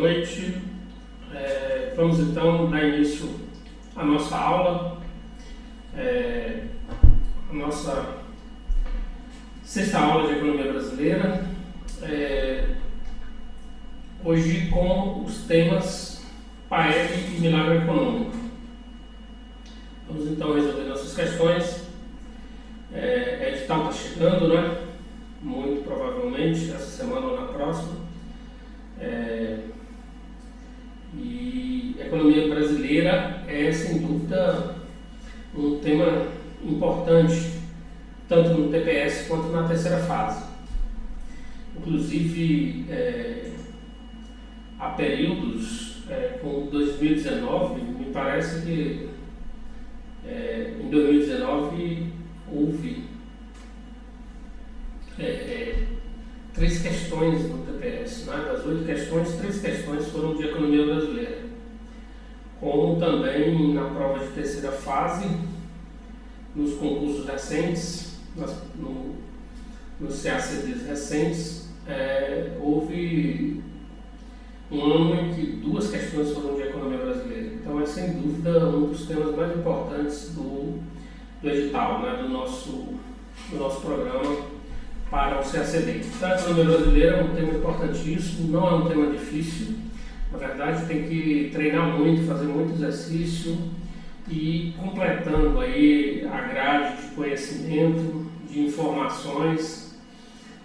noite. Vamos então dar início à nossa aula, a nossa sexta aula de Economia Brasileira, hoje com os temas PAEB e Milagre Econômico. Vamos então resolver nossas questões. Edital está chegando, né? Muito provavelmente essa semana ou na próxima. E economia brasileira é sem dúvida um tema importante, tanto no TPS quanto na terceira fase. Inclusive, há períodos, como 2019, me parece que em 2019 houve 3 questões no TPS, né? Das 8 questões, 3 questões foram de economia brasileira. Como também na prova de terceira fase, nos concursos recentes, nos CACDs recentes, houve um ano em que 2 questões foram de economia brasileira. Então é sem dúvida um dos temas mais importantes do edital, né? do nosso programa para o CACD. Então, a economia brasileira é um tema importantíssimo, não é um tema difícil. Na verdade, tem que treinar muito, fazer muito exercício e completando aí a grade de conhecimento, de informações,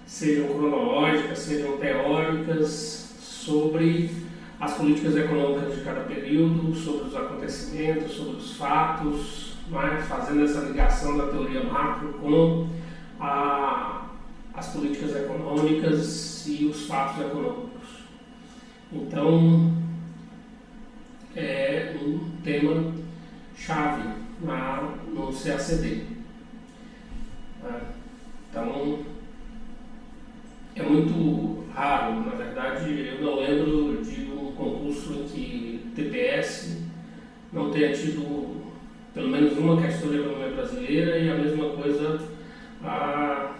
sejam cronológicas, sejam teóricas, sobre as políticas econômicas de cada período, sobre os acontecimentos, sobre os fatos, né? Fazendo essa ligação da teoria macro com as políticas econômicas e os fatos econômicos. Então, é um tema chave no CACD. Então, é muito raro, na verdade, eu não lembro de um concurso em que TPS não tenha tido pelo menos uma questão de economia brasileira e a mesma coisa a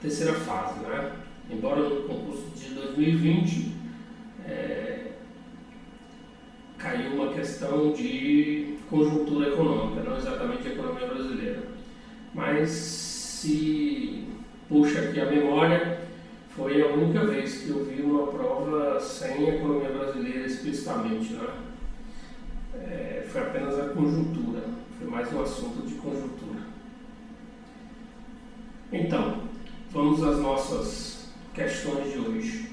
terceira fase, né? Embora no concurso de 2020 caiu uma questão de conjuntura econômica, não exatamente a economia brasileira. Mas se puxa aqui a memória, foi a única vez que eu vi uma prova sem economia brasileira explicitamente, né? Foi apenas a conjuntura, foi mais um assunto de conjuntura. Então, vamos às nossas questões de hoje.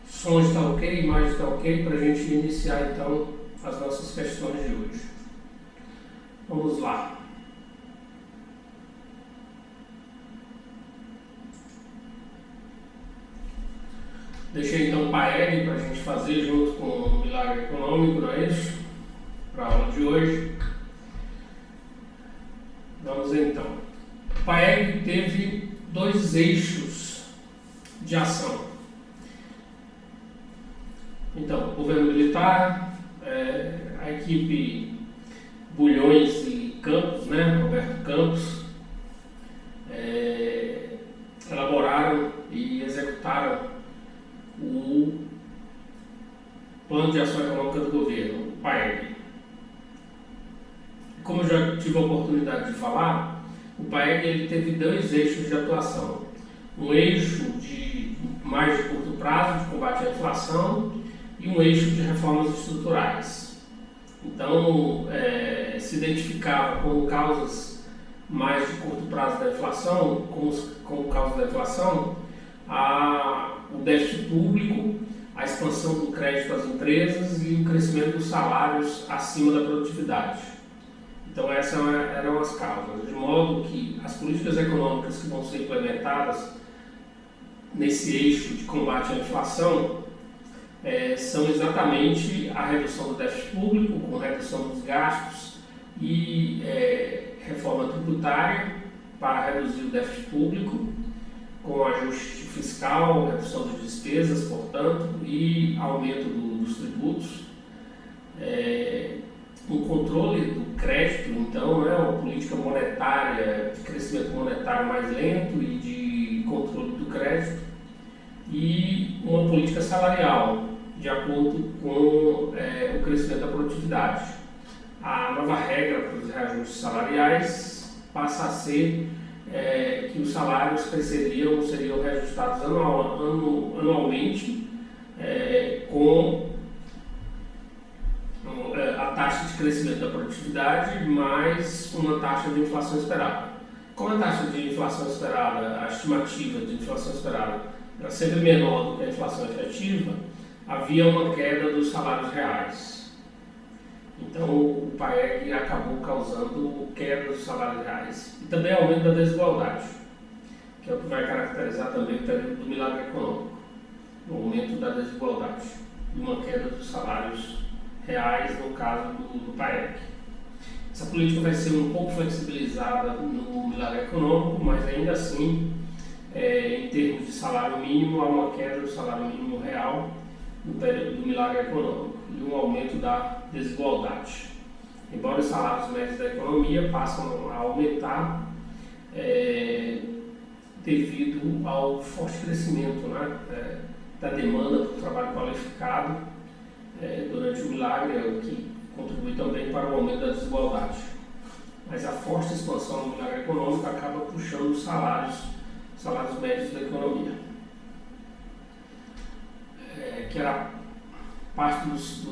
Som está ok, imagem está ok, para a gente iniciar então as nossas questões de hoje. Vamos lá. Deixei então o PAEB para a gente fazer junto com o Milagre Econômico, não é isso? Para a aula de hoje. Vamos então. O PAEB teve 2 eixos de ação. Então, governo militar, a equipe Bulhões e Campos, né? Roberto Campos, elaboraram e executaram o Plano de Ação Econômica do Governo, o PAEB. Como eu já tive a oportunidade de falar, o PAEB ele teve 2 eixos de atuação. Um eixo de mais de curto prazo, de combate à inflação, e um eixo de reformas estruturais. Então, se identificava como causas mais de curto prazo da inflação, como causa da inflação, o déficit público, a expansão do crédito às empresas e o crescimento dos salários acima da produtividade. Então essas eram as causas, de modo que as políticas econômicas que vão ser implementadas nesse eixo de combate à inflação são exatamente a redução do déficit público, com redução dos gastos e reforma tributária para reduzir o déficit público, com ajuste fiscal, redução de despesas, portanto, e aumento dos tributos. Um controle do crédito, então, uma política monetária, de crescimento monetário mais lento e de controle do crédito e uma política salarial, de acordo com o crescimento da produtividade. A nova regra para os reajustes salariais passa a ser que os salários seriam reajustados anualmente com a taxa de crescimento da produtividade mais uma taxa de inflação esperada. Como a taxa de inflação esperada, a estimativa de inflação esperada era sempre menor do que a inflação efetiva, havia uma queda dos salários reais. Então o PAEG acabou causando queda dos salários reais e também aumento da desigualdade, que é o que vai caracterizar também o período do milagre econômico, o aumento da desigualdade e uma queda dos salários reais no caso do PAEG. Essa política vai ser um pouco flexibilizada no milagre econômico, mas ainda assim, em termos de salário mínimo, há uma queda do salário mínimo real no período do milagre econômico e um aumento da desigualdade. Embora os salários médios da economia passam a aumentar devido ao forte crescimento da demanda por trabalho qualificado durante o milagre, o que contribui também para o aumento da desigualdade. Mas a forte expansão do milagre econômico acaba puxando os salários médios da economia, que era parte dos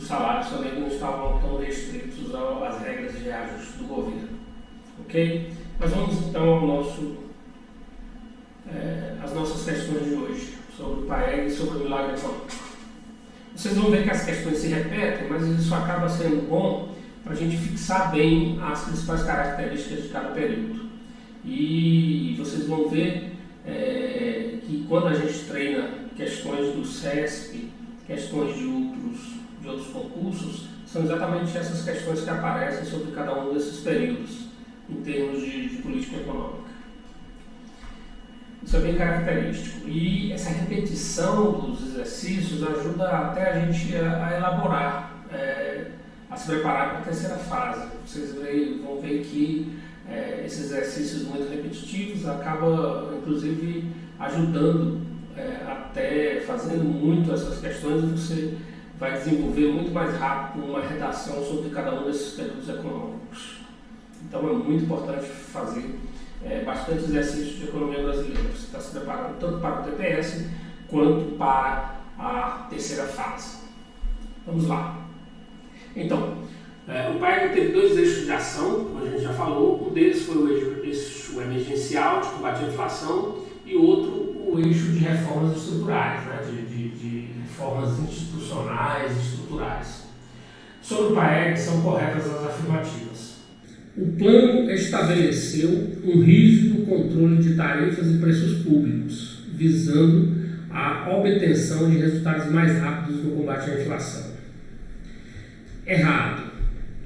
salários também não estavam tão restritos às regras de reajuste do governo. Ok? Mas vamos então às nossas questões de hoje, sobre o PAEG e sobre o milagre econômico. Vocês vão ver que as questões se repetem, mas isso acaba sendo bom para a gente fixar bem as principais características de cada período. E vocês vão ver que quando a gente treina questões do CESP, questões de outros concursos, são exatamente essas questões que aparecem sobre cada um desses períodos, em termos de política econômica. Isso é bem característico. E essa repetição dos exercícios ajuda até a gente a elaborar, a se preparar para a terceira fase. Vocês vão ver que esses exercícios muito repetitivos acabam, inclusive, ajudando, até fazendo muito essas questões, você vai desenvolver muito mais rápido uma redação sobre cada um desses períodos econômicos. Então é muito importante fazer bastante exercício de economia brasileira. Você está se preparando tanto para o TPS quanto para a terceira fase. Vamos lá. Então, o PAEG teve dois eixos de ação, como a gente já falou. Um deles foi o eixo emergencial de combate à inflação e outro o eixo de reformas estruturais, de reformas institucionais e estruturais. Sobre o PAEG são corretas as afirmativas. O plano estabeleceu um rígido controle de tarifas e preços públicos, visando a obtenção de resultados mais rápidos no combate à inflação. Errado.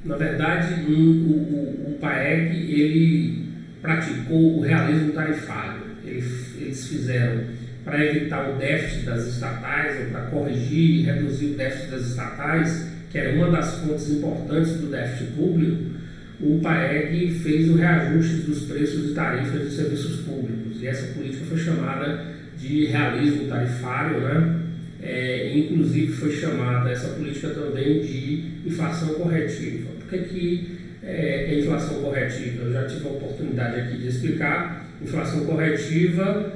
Na verdade, o PAEG ele praticou o realismo tarifário. Eles fizeram para evitar o déficit das estatais, ou para corrigir e reduzir o déficit das estatais, que era uma das fontes importantes do déficit público. O PAEG fez o reajuste dos preços e tarifas de serviços públicos, e essa política foi chamada de realismo tarifário, inclusive foi chamada essa política também de inflação corretiva. Por que é inflação corretiva? Eu já tive a oportunidade aqui de explicar. Inflação corretiva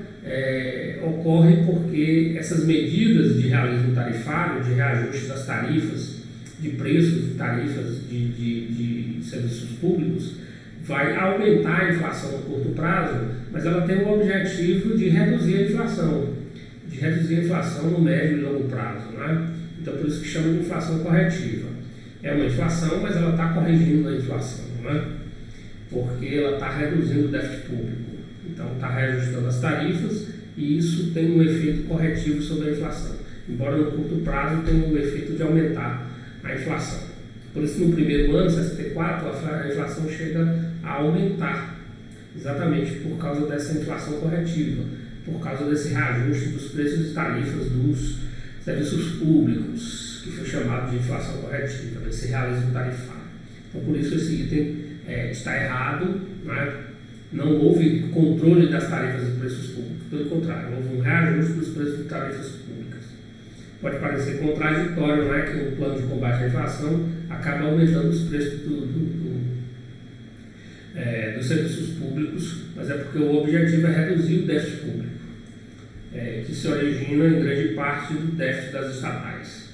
ocorre porque essas medidas de realismo tarifário, de reajuste das tarifas, de preços de tarifas de serviços públicos, vai aumentar a inflação no curto prazo, mas ela tem o objetivo de reduzir a inflação no médio e longo prazo. Então, por isso que chama de inflação corretiva. É uma inflação, mas ela está corrigindo a inflação, porque ela está reduzindo o déficit público. Então, está reajustando as tarifas e isso tem um efeito corretivo sobre a inflação, embora no curto prazo tenha o efeito de aumentar a inflação. Por isso, no primeiro ano, 64, a inflação chega a aumentar, exatamente por causa dessa inflação corretiva, por causa desse reajuste dos preços e tarifas dos serviços públicos, que foi chamado de inflação corretiva, desse realismo tarifário. Então, por isso, esse item está errado, Não houve controle das tarifas e preços públicos, pelo contrário, houve um reajuste dos preços de tarifas públicas. Pode parecer contraditório, não é, que um plano de combate à inflação acaba aumentando os preços dos serviços públicos, mas é porque o objetivo é reduzir o déficit público, que se origina em grande parte do déficit das estatais.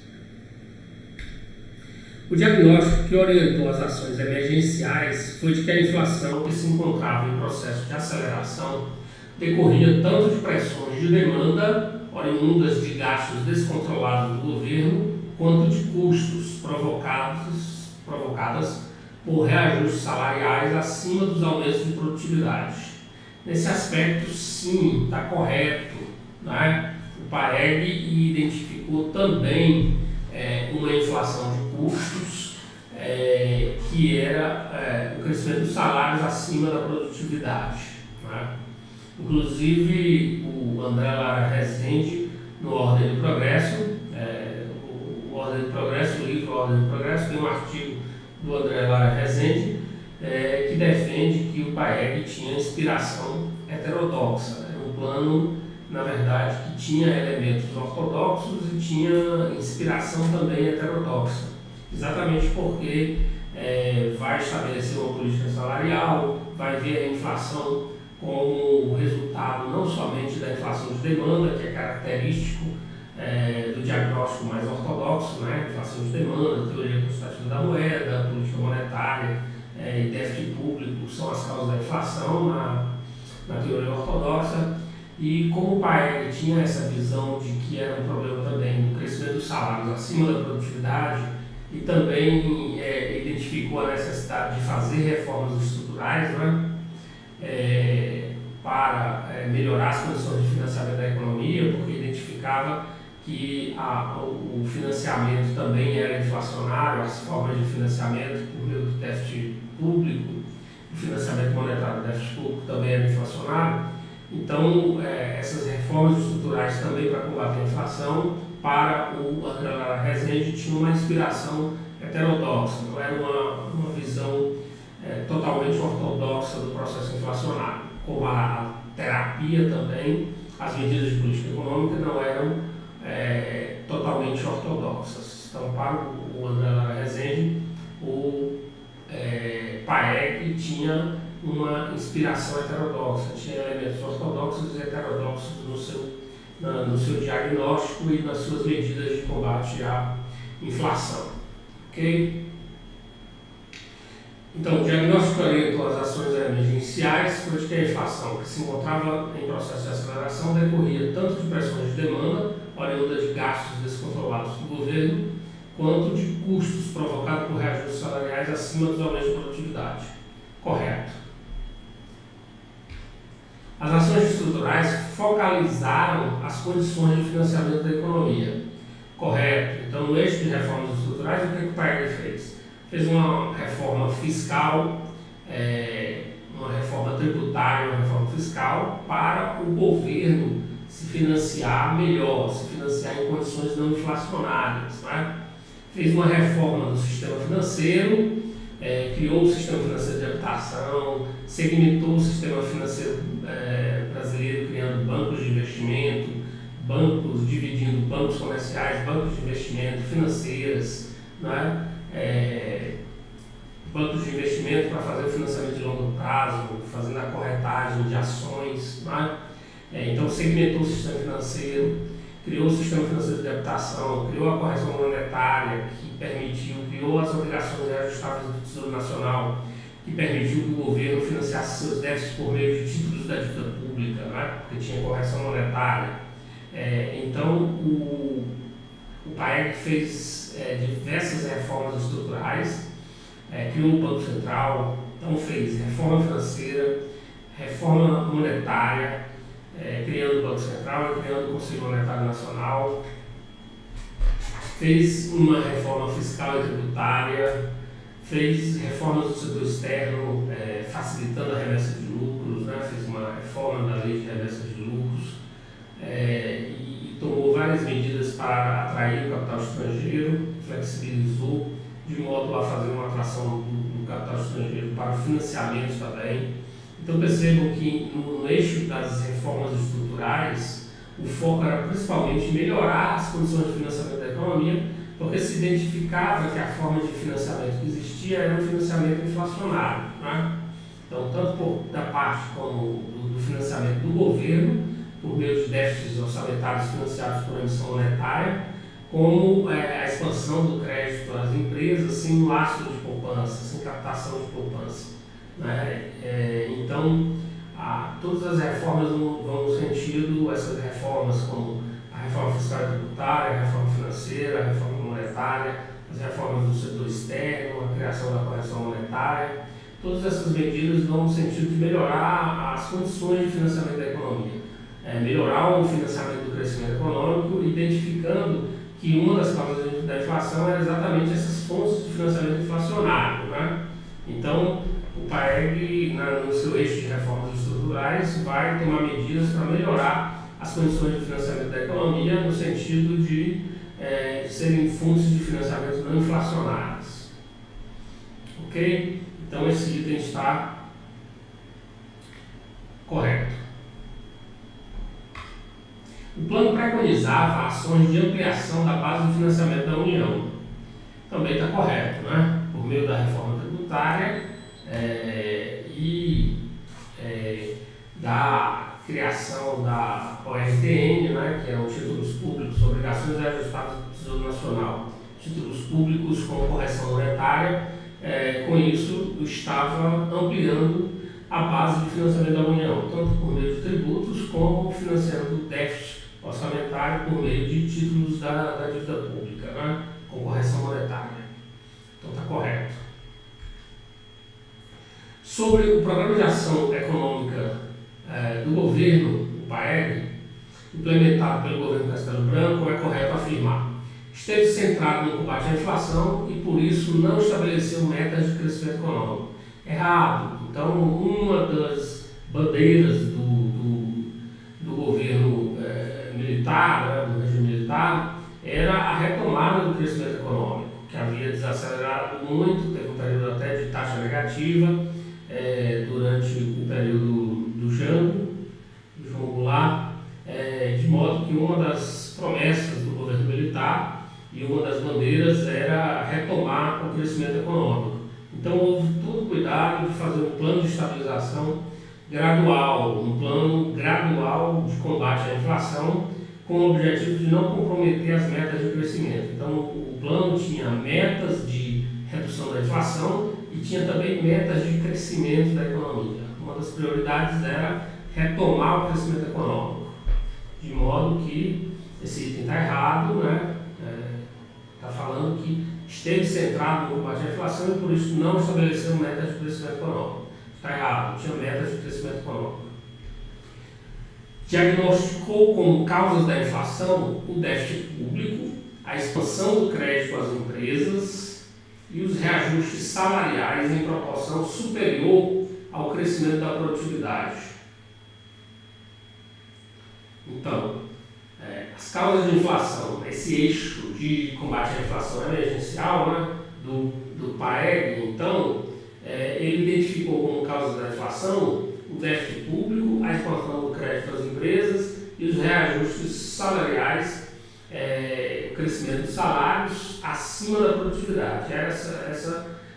O diagnóstico que orientou as ações emergenciais foi de que a inflação, que se encontrava em processo de aceleração, decorria tanto de pressões de demanda, oriundas de gastos descontrolados do governo, quanto de custos provocadas por reajustes salariais acima dos aumentos de produtividade. Nesse aspecto, sim, está correto, né? O Paeg identificou também uma inflação de custos, que era o crescimento dos salários acima da produtividade, né? Inclusive, o André Lara Rezende, no Ordem do Progresso, o livro Ordem do Progresso, tem um artigo do André Lara Rezende, que defende que o Paeg tinha inspiração heterodoxa, né? Um plano, na verdade, que tinha elementos ortodoxos e tinha inspiração também heterodoxa, exatamente porque vai estabelecer uma política salarial, vai ver a inflação como resultado não somente da inflação de demanda, que é característico do diagnóstico mais ortodoxo, né? Inflação de demanda, teoria quantitativa da moeda, política monetária e déficit público são as causas da inflação na teoria ortodoxa. E como o Paeg tinha essa visão de que era um problema também do crescimento dos salários acima da produtividade e também identificou a necessidade de fazer reformas estruturais, né? Para melhorar as condições de financiamento da economia, porque identificava que o financiamento também era inflacionário, as formas de financiamento por meio do déficit público, o financiamento monetário do déficit público também era inflacionário. Então, essas reformas estruturais também para combater a inflação, para o André Lara Rezende, tinha uma inspiração heterodoxa, não era uma visão totalmente ortodoxa do processo inflacionário. Como a terapia também, as medidas de política econômica não eram totalmente ortodoxas. Então, para o André Lara Rezende, o Paeg tinha uma inspiração heterodoxa, tinha elementos ortodoxos e heterodoxos no seu diagnóstico e nas suas medidas de combate à inflação. Ok? Então, o diagnóstico orientou as ações emergenciais foi de que a inflação, que se encontrava em processo de aceleração, decorria tanto de pressões de demanda, oriundas de gastos descontrolados do governo, quanto de custos provocados por reajustes salariais acima dos aumentos de produtividade. Correto. As ações estruturais focalizaram as condições de financiamento da economia. Correto. Então, no eixo de reformas estruturais, o que o Paeg fez? Fez uma reforma fiscal, uma reforma tributária, uma reforma fiscal para o governo se financiar melhor, se financiar em condições não inflacionárias, né? Fez uma reforma do sistema financeiro, criou o sistema financeiro de habitação, segmentou o sistema financeiro brasileiro, criando bancos de investimento, dividindo bancos comerciais, bancos de investimento, financeiras, né? Bancos de investimento para fazer o financiamento de longo prazo, fazendo a corretagem de ações, né? Então segmentou o sistema financeiro, criou o sistema financeiro de habitação, criou a correção monetária, criou as obrigações reajustáveis do Tesouro Nacional, que permitiu que o governo financiasse seus déficits por meio de títulos da dívida pública, né? Porque tinha correção monetária. Então, o Paeg fez diversas reformas estruturais, criou o Banco Central, então fez reforma financeira, reforma monetária, criando o Banco Central e criando o Conselho Monetário Nacional, fez uma reforma fiscal e tributária, fez reformas do setor externo, facilitando a remessa de lucros, né? Fez uma reforma da lei de remessa de lucros e tomou várias medidas para atrair o capital estrangeiro, flexibilizou de modo a fazer uma atração do capital estrangeiro para o financiamento também, Então percebam que no eixo das reformas estruturais, o foco era principalmente melhorar as condições de financiamento da economia, porque se identificava que a forma de financiamento que existia era um financiamento inflacionário, né? Então, tanto da parte como do financiamento do governo, por meio de déficits orçamentários financiados por emissão monetária, como a expansão do crédito às empresas sem lastro de poupança, sem captação de poupança, né? Então, todas as reformas vão no sentido, essas reformas como a reforma fiscal e tributária, a reforma financeira, a reforma monetária, as reformas do setor externo, a criação da correção monetária, todas essas medidas vão no sentido de melhorar as condições de financiamento da economia, melhorar o financiamento do crescimento econômico, identificando que uma das causas da inflação é exatamente essas fontes de financiamento inflacionário, né? Então, o PAEG, no seu eixo de reformas estruturais, vai tomar medidas para melhorar as condições de financiamento da economia no sentido de serem fontes de financiamento não inflacionárias. Ok? Então, esse item está correto. O plano preconizava ações de ampliação da base de financiamento da União. Também está correto, né? Por meio da reforma tributária e da criação da ORTN, né? Que é o Títulos Públicos, Obrigações Ajustadas do Tesouro Nacional, títulos públicos com correção monetária. Com isso, estava ampliando a base de financiamento da União, tanto por meio de tributos como financiando o déficit orçamentário por meio de títulos da dívida pública, né? Com correção monetária. Então está correto. Sobre o Programa de Ação Econômica do Governo, o PAEG, implementado pelo governo Castelo Branco, é correto afirmar: esteve centrado no combate à inflação e, por isso, não estabeleceu metas de crescimento econômico. Errado. Então, uma das bandeiras do governo militar, do regime militar, era a retomada do crescimento econômico, que havia desacelerado muito, teve um período até de taxa negativa durante o período do Jango Goulart, de modo que uma das promessas do governo militar e uma das bandeiras era retomar o crescimento econômico. Então houve todo cuidado de fazer um plano de estabilização gradual, um plano gradual de combate à inflação, com o objetivo de não comprometer as metas de crescimento. Então o plano tinha metas de redução da inflação e tinha também metas de crescimento da economia. Uma das prioridades era retomar o crescimento econômico, de modo que esse item está errado, né? Está falando que esteve centrado no combate à inflação e por isso não estabeleceu metas de crescimento econômico. Está errado, tinha metas de crescimento econômico. Diagnosticou como causas da inflação o déficit público, a expansão do crédito às empresas e os reajustes salariais em proporção superior ao crescimento da produtividade. Então, as causas de inflação, esse eixo de combate à inflação emergencial, né, do PAEG, então, ele identificou como causa da inflação o déficit público, a expansão do crédito às empresas e os reajustes salariais, o crescimento dos salários acima da produtividade.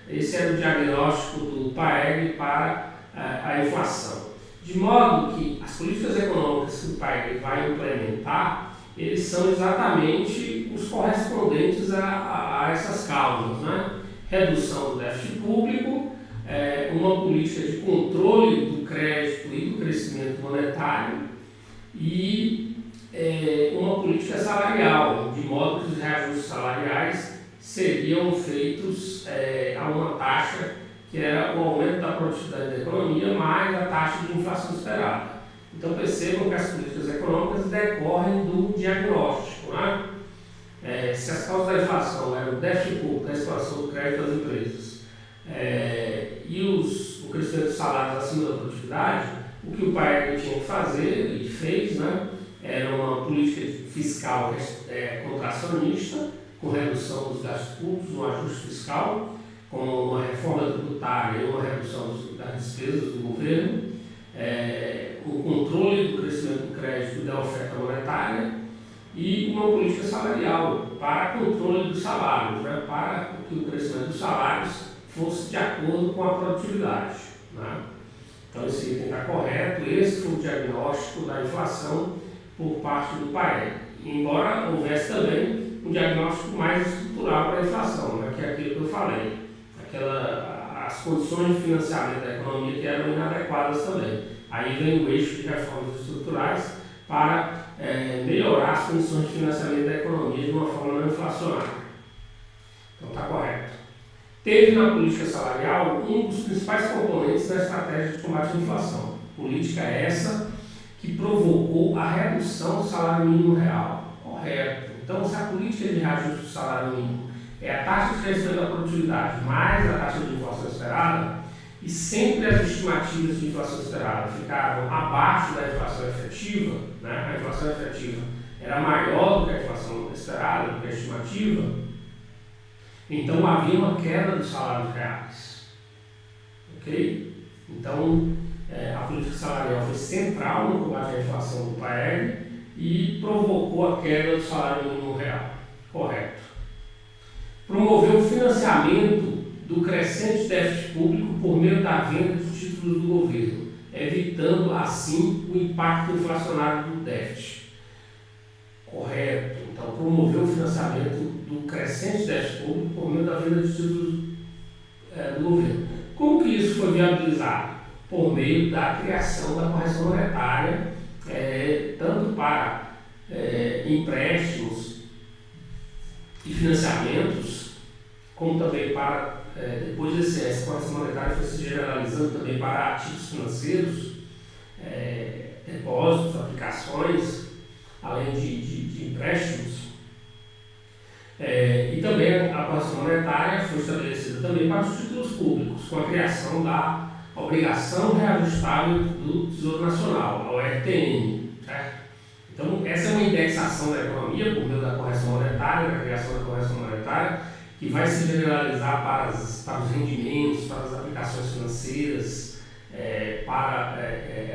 Esse era o diagnóstico do PAEG para a inflação. De modo que as políticas econômicas que o PAEG vai implementar, eles são exatamente os correspondentes a essas causas, né? Redução do déficit público, uma política de controle do crédito e do crescimento monetário e uma política salarial, de modo que os reajustes salariais seriam feitos a uma taxa que era o aumento da produtividade da economia mais a taxa de inflação esperada. Então percebam que as políticas econômicas decorrem do diagnóstico, né? Se as causas da inflação eram o déficit público, a expansão do crédito às empresas e o crescimento dos salários acima da produtividade, o que o PAEG tinha que fazer e fez, né, era uma política fiscal contracionista, com redução dos gastos públicos, um ajuste fiscal, com uma reforma tributária e uma redução das despesas do governo, o controle do crescimento do crédito e da oferta monetária e uma política salarial para controle dos salários, né, para que o crescimento dos salários fosse de acordo com a produtividade, né? Então, esse item está correto. Esse foi o diagnóstico da inflação por parte do PAEG, embora houvesse também um diagnóstico mais estrutural para a inflação, né, que é aquilo que eu falei, as condições de financiamento da economia que eram inadequadas também. Aí vem o eixo de reformas estruturais para melhorar as condições de financiamento da economia de uma forma não inflacionária. Então está correto. Teve na política salarial um dos principais componentes da estratégia de combate à inflação. Política essa que provocou a redução do salário mínimo real. Correto. Então, se a política de reajuste do salário mínimo é a taxa de crescimento da produtividade mais a taxa de inflação esperada, e sempre as estimativas de inflação esperada ficavam abaixo da inflação efetiva, né? A inflação efetiva era maior do que a inflação esperada, do que a estimativa, então havia uma queda dos salários reais. Ok? Então, a política salarial foi central no combate à inflação do PAEG e provocou a queda do salário mínimo real. Correto. Promoveu o financiamento do crescente déficit público por meio da venda de títulos do governo, evitando assim o impacto inflacionário do déficit. Correto. Então, promoveu o financiamento do crescente déficit público por meio da venda de títulos do governo. Como que isso foi viabilizado? Por meio da criação da correção monetária, tanto para empréstimos e financiamentos, como também para, depois essa correção monetária foi se generalizando também para ativos financeiros, depósitos, aplicações, além de empréstimos. E também a correção monetária foi estabelecida também para os títulos públicos, com a criação da obrigação reajustável do Tesouro Nacional, a ORTN. Certo? Então, essa é uma indexação da economia por meio da correção monetária, da criação da correção monetária, que vai se generalizar para os rendimentos, para as aplicações financeiras, para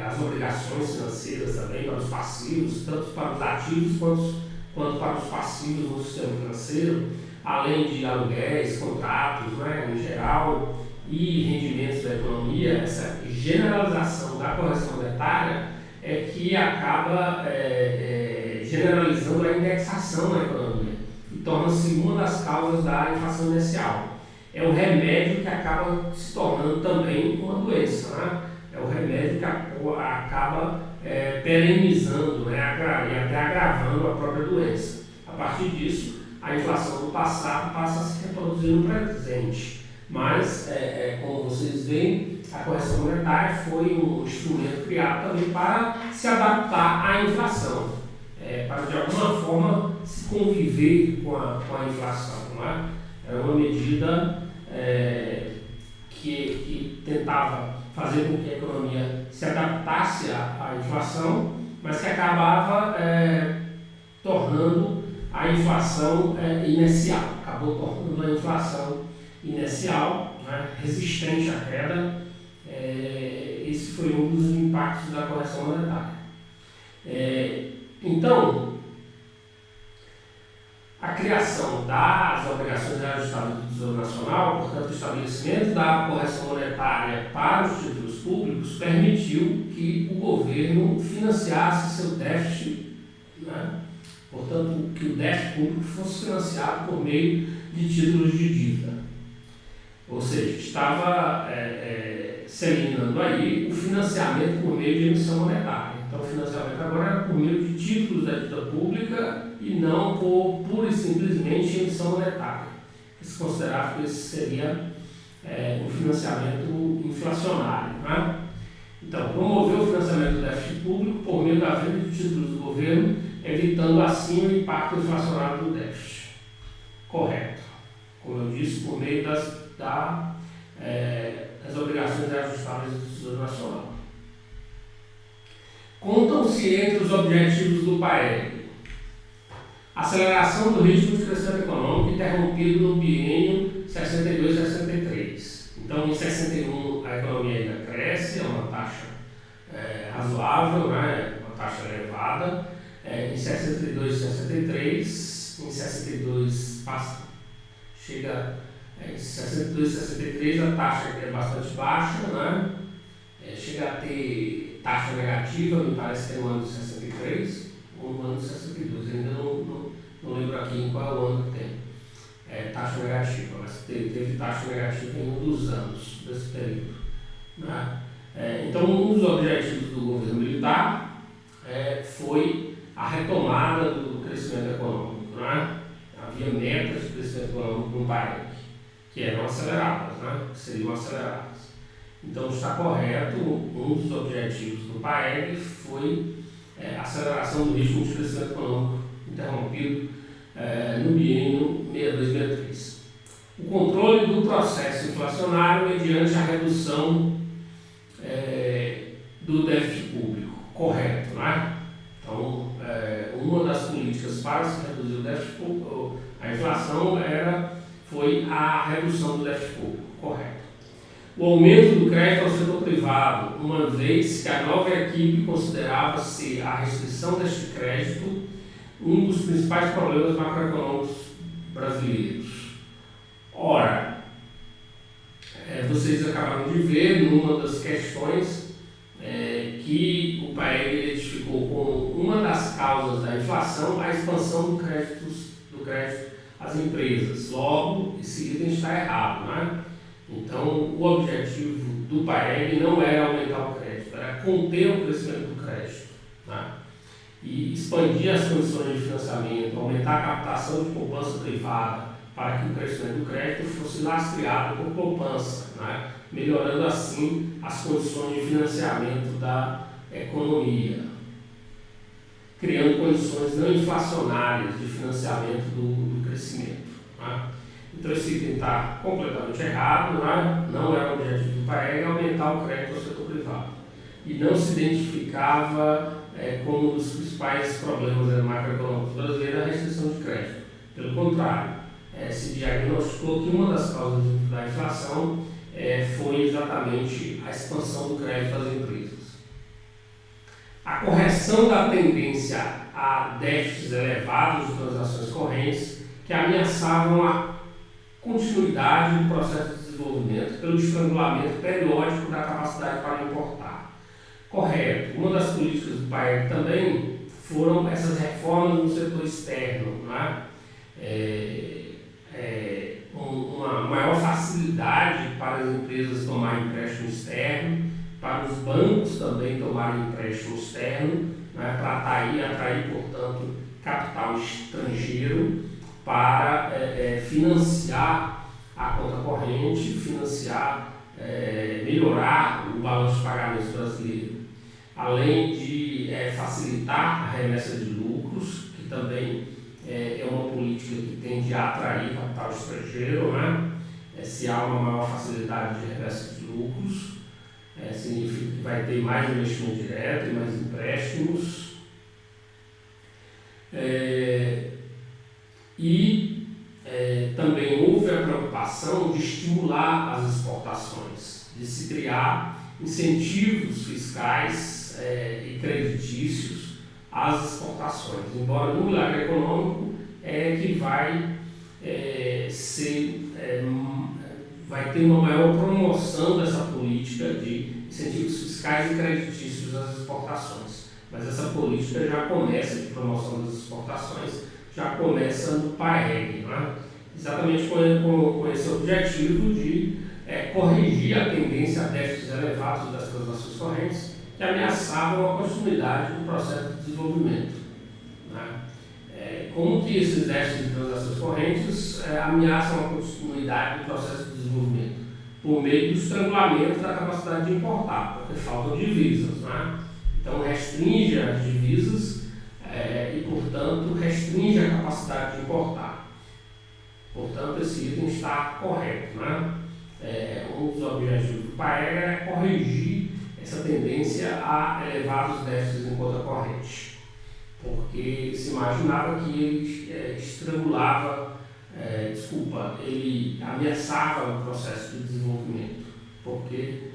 as obrigações financeiras também, para os passivos, tanto para os ativos quanto para os passivos no sistema financeiro, além de aluguéis, contratos, né, em geral, e rendimentos da economia. Essa generalização da correção monetária é que acaba generalizando a indexação na economia e torna-se uma das causas da inflação inicial. É o remédio que acaba se tornando também uma doença, né? É o remédio que acaba perenizando, né, e até agravando a própria doença. A partir disso, a inflação do passado passa a se reproduzir no presente. Mas, como vocês veem, a correção monetária foi um instrumento criado também para se adaptar à inflação, para de alguma forma se conviver com a inflação. Não é? Era uma medida que tentava fazer com que a economia se adaptasse à inflação, mas que acabava tornando a inflação inercial, acabou tornando a inflação inercial, né, resistente à queda. Esse foi um dos impactos da correção monetária. Então, a criação das obrigações reajustáveis do Tesouro Nacional, portanto, o estabelecimento da correção monetária para os títulos públicos, permitiu que o governo financiasse seu déficit, né? Portanto, que o déficit público fosse financiado por meio de títulos de dívida. Ou seja, estava se eliminando aí o financiamento por meio de emissão monetária. Então, o financiamento agora era por meio de títulos da dívida pública e não por pura e simplesmente emissão monetária. Se considerava que esse seria um financiamento inflacionário. Né? Então, promoveu o financiamento do déficit público por meio da venda de títulos do governo, evitando assim o impacto inflacionário do déficit. Correto. Como eu disse, por meio das obrigações reajustáveis do Tesouro Nacional. Contam-se entre os objetivos do PAEG aceleração do ritmo de crescimento econômico interrompido no biênio 62-63. Então, em 61 a economia ainda cresce, é uma taxa razoável, né? Uma taxa elevada. Em 62 e 63, em 62 chega em 62 e 63 a taxa é bastante baixa, né? Chega a ter taxa negativa, me parece que é no ano de 63 ou no ano de 62, ainda não lembro aqui em qual é o ano que tem taxa negativa, mas teve taxa negativa em um dos anos desse período, né? Então, um dos objetivos do governo militar foi a retomada do crescimento econômico, né? Havia metas de crescimento econômico no país que eram aceleradas, né? Que seriam aceleradas. Então, está correto, um dos objetivos do PAEG foi a aceleração do ritmo de crescimento econômico interrompido no biênio 62-63. O controle do processo inflacionário mediante a redução do déficit público, correto, né? Então, uma das políticas para se reduzir o déficit público, a inflação foi a redução do déficit público, correto. O aumento do crédito ao setor privado, uma vez que a nova equipe considerava ser a restrição deste crédito um dos principais problemas macroeconômicos brasileiros. Ora, vocês acabaram de ver numa das questões que o PAEG identificou como uma das causas da inflação a expansão do crédito às empresas. Logo, esse item está errado, né? Então, o objetivo do PAEG não era aumentar o crédito, era conter o crescimento do crédito, né? E expandir as condições de financiamento, aumentar a captação de poupança privada para que o crescimento do crédito fosse lastreado por poupança, né? Melhorando assim as condições de financiamento da economia, criando condições não inflacionárias de financiamento do crescimento, né? Então esse item está completamente errado, né? Não era o objetivo do PAEG aumentar o crédito ao setor privado. E não se identificava como um dos principais problemas macroeconômicos brasileiros a restrição de crédito. Pelo contrário, se diagnosticou que uma das causas da inflação foi exatamente a expansão do crédito às empresas. A correção da tendência a déficits elevados de transações correntes que ameaçavam a continuidade do processo de desenvolvimento pelo estrangulamento periódico da capacidade para importar. Correto. Uma das políticas do PAEG também foram essas reformas no setor externo, né? Uma maior facilidade para as empresas tomarem empréstimo externo, para os bancos também tomarem empréstimo externo, né? Para atrair, portanto, capital estrangeiro para financiar a conta corrente, melhorar o balanço de pagamentos brasileiro, além de facilitar a remessa de lucros, que também é uma política que tende a atrair capital estrangeiro, né? Se há uma maior facilidade de remessa de lucros, significa que vai ter mais investimento direto e mais empréstimos. Também houve a preocupação de estimular as exportações, de se criar incentivos fiscais e creditícios às exportações, embora no milagre econômico que vai ter uma maior promoção dessa política de incentivos fiscais e creditícios às exportações. Mas essa política já começa, de promoção das exportações, já começa no PAEG, né? Exatamente com esse objetivo de corrigir a tendência a déficits elevados das transações correntes que ameaçavam a continuidade do processo de desenvolvimento, né? Como que esses déficits de transações correntes ameaçam a continuidade do processo de desenvolvimento? Por meio do estrangulamento da capacidade de importar, porque faltam divisas, né? Então restringe as divisas e, portanto, restringe a capacidade de importar. Portanto, esse item está correto, né? Um dos objetivos do PAEG é corrigir essa tendência a elevar os déficits em conta corrente, porque se imaginava que ele ele ameaçava o processo de desenvolvimento, porque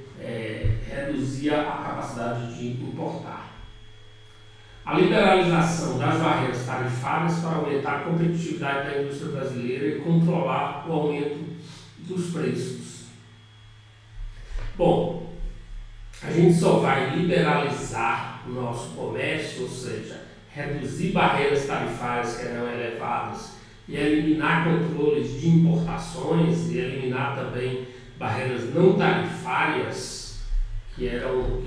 reduzia a capacidade de importar. A liberalização das barreiras tarifárias para aumentar a competitividade da indústria brasileira e controlar o aumento dos preços. Bom, a gente só vai liberalizar o nosso comércio, ou seja, reduzir barreiras tarifárias que eram elevadas e eliminar controles de importações e eliminar também barreiras não tarifárias, que eram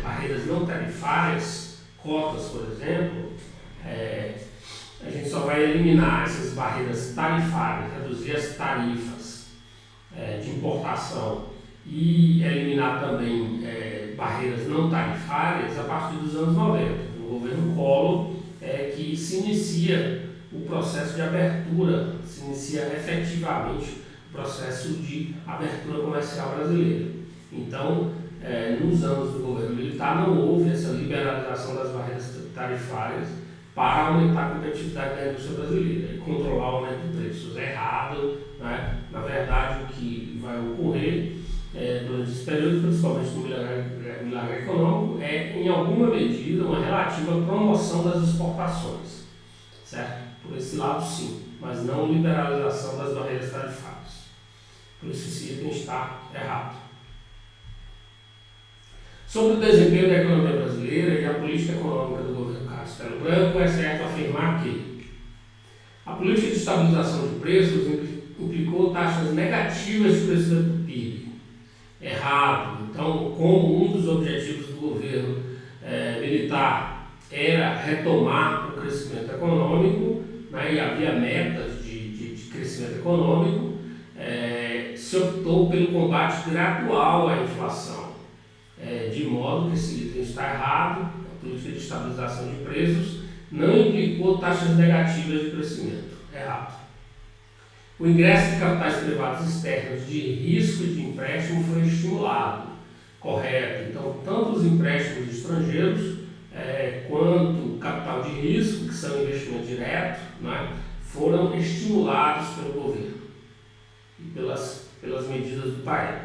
barreiras não tarifárias, cotas, por exemplo. A gente só vai eliminar essas barreiras tarifárias, reduzir as tarifas de importação e eliminar também barreiras não tarifárias a partir dos anos 90. No governo Collor que se inicia o processo de abertura, se inicia efetivamente o processo de abertura comercial brasileira. Então, nos anos do governo militar não houve essa liberalização das barreiras tarifárias para aumentar a competitividade da indústria brasileira e controlar o aumento de preços. É errado, né? Na verdade, o que vai ocorrer durante esse período, principalmente no milagre econômico, é, em alguma medida, uma relativa promoção das exportações, certo? Por esse lado, sim, mas não liberalização das barreiras tarifárias. Por isso, esse item está errado. Sobre o desempenho da economia brasileira e a política econômica do governo Castelo Branco, é certo afirmar que a política de estabilização de preços implicou taxas negativas de crescimento do PIB. Errado. Então, como um dos objetivos do governo militar era retomar o crescimento econômico, né, e havia metas de crescimento econômico, se optou pelo combate gradual à inflação. De modo que esse item está errado, a política de estabilização de preços não implicou taxas negativas de crescimento. Errado. O ingresso de capitais privados externos de risco de empréstimo foi estimulado. Correto. Então, tanto os empréstimos estrangeiros quanto capital de risco, que são investimento direto, né, foram estimulados pelo governo e pelas medidas do país.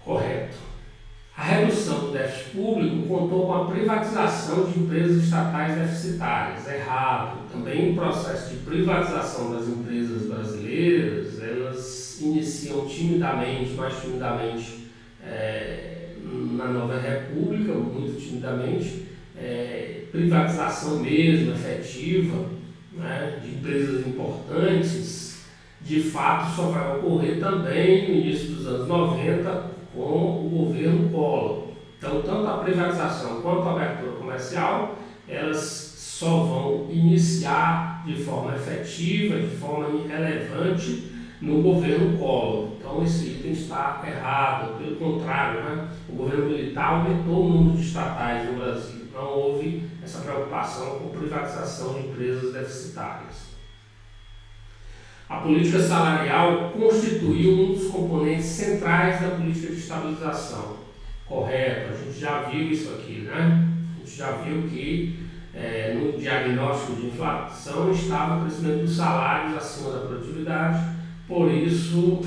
Correto. A redução do déficit público contou com a privatização de empresas estatais deficitárias. Errado. Também o processo de privatização das empresas brasileiras, elas iniciam mais timidamente na Nova República, muito timidamente, privatização mesmo, efetiva, né, de empresas importantes, de fato só vai ocorrer também no início dos anos 90, com o governo Collor. Então, tanto a privatização quanto a abertura comercial, elas só vão iniciar de forma efetiva, de forma relevante, no governo Collor. Então, esse item está errado. Pelo contrário, né? O governo militar aumentou o número de estatais no Brasil. Não houve essa preocupação com privatização de empresas deficitárias. A política salarial constituiu um dos componentes centrais da política de estabilização. Correto, a gente já viu isso aqui, né? A gente já viu que no diagnóstico de inflação estava o crescimento dos salários acima da produtividade, por isso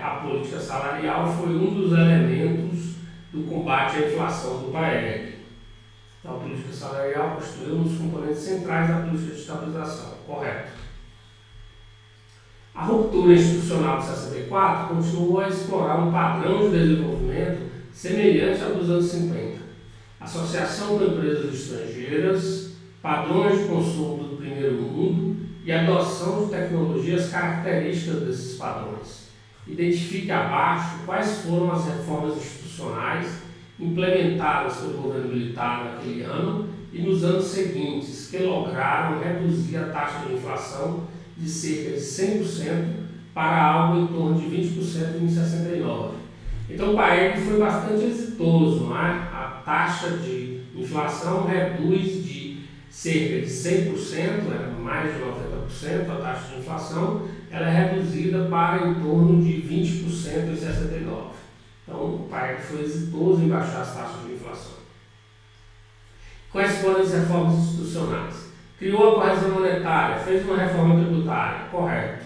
a política salarial foi um dos elementos do combate à inflação do PAEG. Então, a política salarial constituiu um dos componentes centrais da política de estabilização. Correto. A ruptura institucional de 64 continuou a explorar um padrão de desenvolvimento semelhante ao dos anos 50. Associação com empresas estrangeiras, padrões de consumo do primeiro mundo e adoção de tecnologias características desses padrões. Identifique abaixo quais foram as reformas institucionais implementadas pelo governo militar naquele ano e nos anos seguintes, que lograram reduzir a taxa de inflação de cerca de 100% para algo em torno de 20% em 69. Então o PAEG foi bastante exitoso, não é? A taxa de inflação reduz de cerca de 100%, mais de 90% a taxa de inflação, ela é reduzida para em torno de 20% em 69. Então o PAEG foi exitoso em baixar as taxas de inflação. Quais foram as reformas institucionais? Criou a correção monetária, fez uma reforma tributária, correto.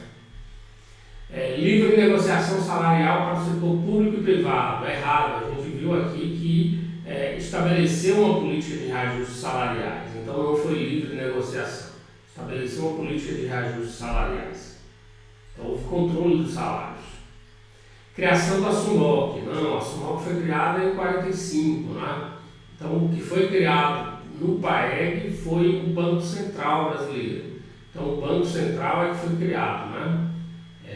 Livre negociação salarial para o setor público e privado. É errado. A gente viu aqui que estabeleceu uma política de reajustes salariais. Então não foi livre negociação. Estabeleceu uma política de reajustes salariais. Então houve controle dos salários. Criação da SUMOC. Não, a SUMOC foi criada em 45, né? Então o que foi criado no PAEG foi o Banco Central brasileiro. Então o Banco Central é que foi criado, né?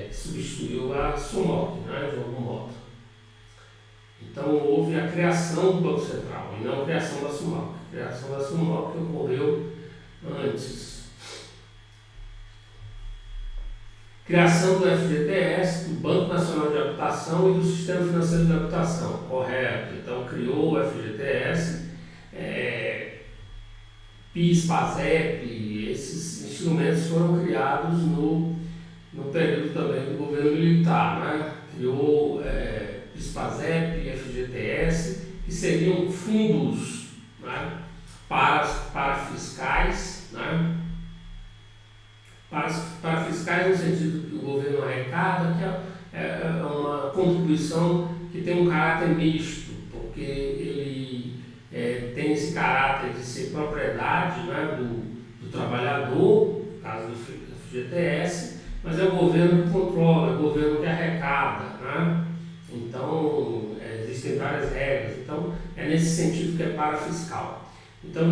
Que substituiu a SUMOC, né? De algum modo. Então houve a criação do Banco Central e não a criação da SUMOC. A criação da SUMOC ocorreu antes. Criação do FGTS, do Banco Nacional de Habitação e do Sistema Financeiro de Habitação, correto. Então criou o FGTS, PIS, PASEP, esses instrumentos foram criados no período também do governo militar, né? Criou PIS, PASEP, FGTS, que seriam fundos, né? para fiscais, né? Para fiscais no sentido que o governo arrecada, que é uma contribuição que tem um caráter misto, porque ele tem esse caráter de ser propriedade, né, do trabalhador, no caso do FGTS, mas é o governo que controla, é o governo que arrecada, né? Então existem várias regras, então é nesse sentido que é parafiscal. Então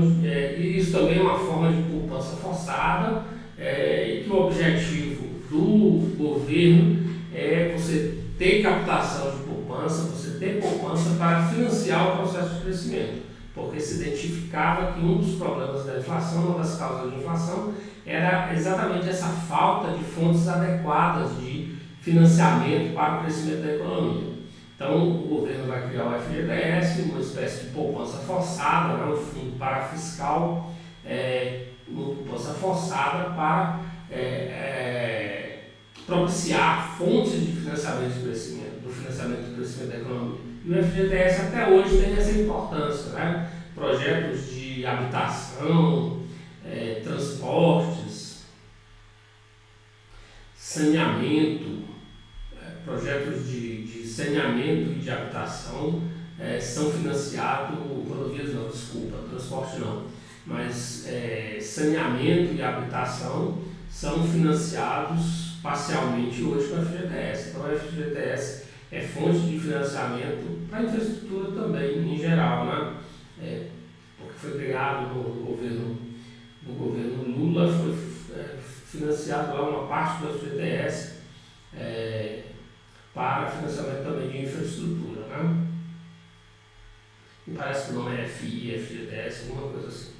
isso também é uma forma de poupança forçada, e que o objetivo do governo é você ter captação de poupança, você ter poupança para financiar o processo de crescimento, porque se identificava que um dos problemas da inflação, uma das causas da inflação, era exatamente essa falta de fontes adequadas de financiamento para o crescimento da economia. Então o governo vai criar o FGTS, uma espécie de poupança forçada, né, um fundo parafiscal, uma poupança forçada para propiciar fontes de financiamento do crescimento da economia. E o FGTS até hoje tem essa importância, né? Projetos de habitação, transportes, saneamento, projetos de saneamento e de habitação são financiados, transporte não, mas saneamento e habitação são financiados parcialmente hoje com a FGTS. Então a FGTS é fonte de financiamento para a infraestrutura também, em geral, né? Porque foi criado no governo Lula, foi financiado lá uma parte do FGTS para financiamento também de infraestrutura, né? Me parece que o nome é FI, FGTS, alguma coisa assim.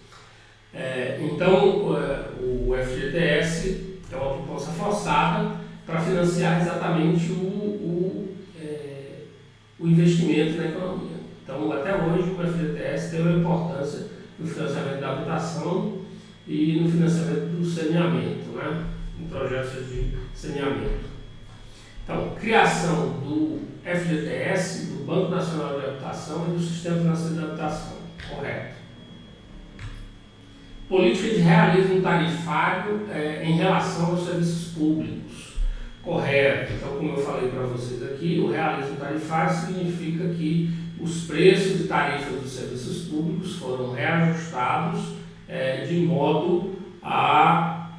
Então, o FGTS é uma poupança forçada para financiar exatamente o investimento na economia. Então, até hoje, o FGTS tem uma importância no financiamento da habitação e no financiamento do saneamento, né? Em projetos de saneamento. Então, criação do FGTS, do Banco Nacional de Habitação e do Sistema Financeiro de Habitação, correto. Política de realismo tarifário em relação aos serviços públicos, correto. Então, como eu falei para vocês aqui, o realismo tarifário significa que os preços de tarifas dos serviços públicos foram reajustados de modo a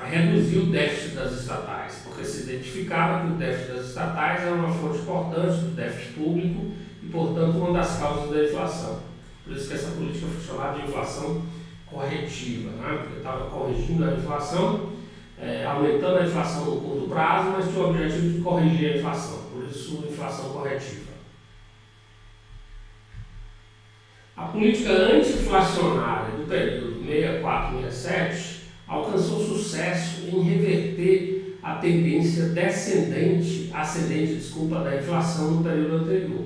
reduzir o déficit das estatais, porque se identificava que o déficit das estatais era uma fonte importante do déficit público e, portanto, uma das causas da inflação. Por isso que essa política foi chamada de inflação corretiva, né? Porque estava corrigindo a inflação, aumentando a inflação no curto prazo, mas tinha o objetivo de corrigir a inflação, por isso inflação corretiva. A política anti-inflacionária do período 64-67 alcançou sucesso em reverter a tendência ascendente da inflação no período anterior.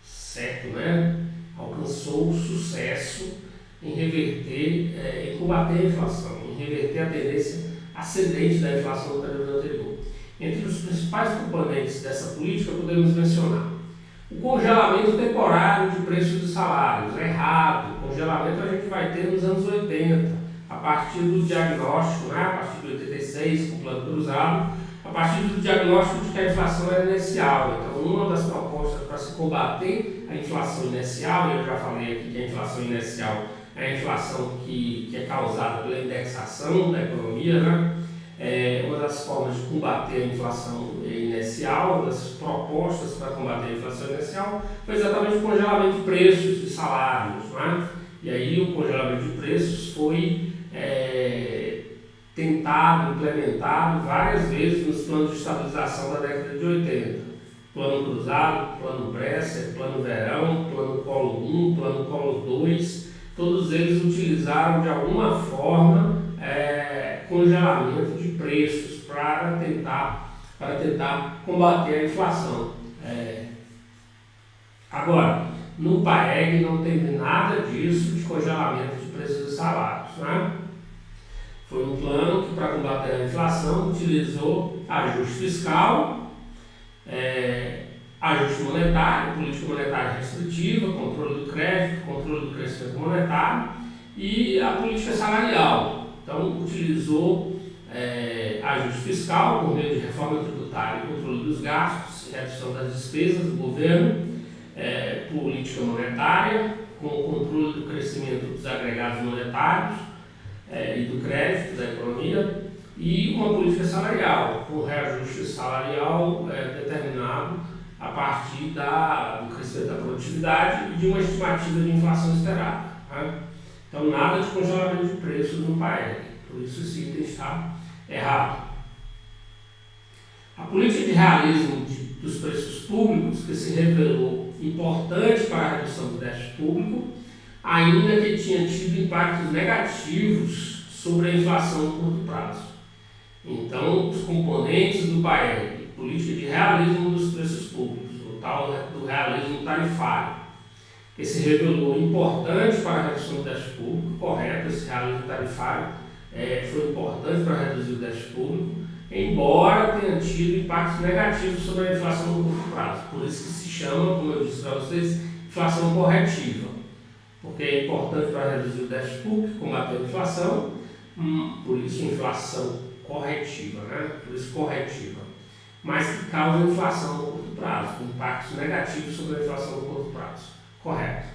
Certo, né? Alcançou sucesso em reverter, em combater a inflação, em reverter a tendência ascendente da inflação no período anterior. Entre os principais componentes dessa política podemos mencionar o congelamento temporário de preços de salários. É errado. O congelamento a gente vai ter nos anos 80, a partir do diagnóstico, né? A partir de 86, com o plano cruzado, a partir do diagnóstico de que a inflação é inercial. Então, uma das propostas para se combater a inflação inercial, eu já falei aqui que a inflação inercial é a inflação que é causada pela indexação da economia, né? Uma das formas de combater a inflação inercial, uma das propostas para combater a inflação inercial foi exatamente o congelamento de preços de salários, né? E aí o congelamento de preços foi tentado, implementado várias vezes nos planos de estabilização da década de 80. Plano Cruzado, Plano Bresser, Plano Verão, Plano Collor 1, Plano Collor 2, todos eles utilizaram de alguma forma congelamento de preços para tentar combater a inflação. Agora, no PAEG não teve nada disso de congelamento de preços e salários, né? Foi um plano que, para combater a inflação, utilizou ajuste fiscal, ajuste monetário, política monetária restritiva, controle do crédito, controle do crescimento monetário e a política salarial. Então, utilizou ajuste fiscal por meio de reforma tributária e controle dos gastos, redução das despesas do governo, política monetária, com o controle do crescimento dos agregados monetários e do crédito da economia, e uma política salarial, com reajuste salarial determinado a partir do crescimento da produtividade e de uma estimativa de inflação esperada. Né? Então, nada de congelamento de preços no PAEG, por isso esse item está errado. A política de realismo dos preços públicos, que se revelou importante para a redução do déficit público, ainda que tinha tido impactos negativos sobre a inflação no curto prazo. Então, os componentes do PAEG, política de realismo dos preços públicos, o tal do realismo tarifário, que se revelou importante para a redução do déficit público, correto, esse realismo tarifário foi importante para reduzir o déficit público, embora tenha tido impactos negativos sobre a inflação no curto prazo. Por isso que se chama, como eu disse para vocês, inflação corretiva, porque é importante para reduzir o déficit público, combater a inflação, por isso inflação corretiva, né? Por isso corretiva, mas que causa inflação no curto prazo, com impactos negativos sobre a inflação no curto prazo. Correto.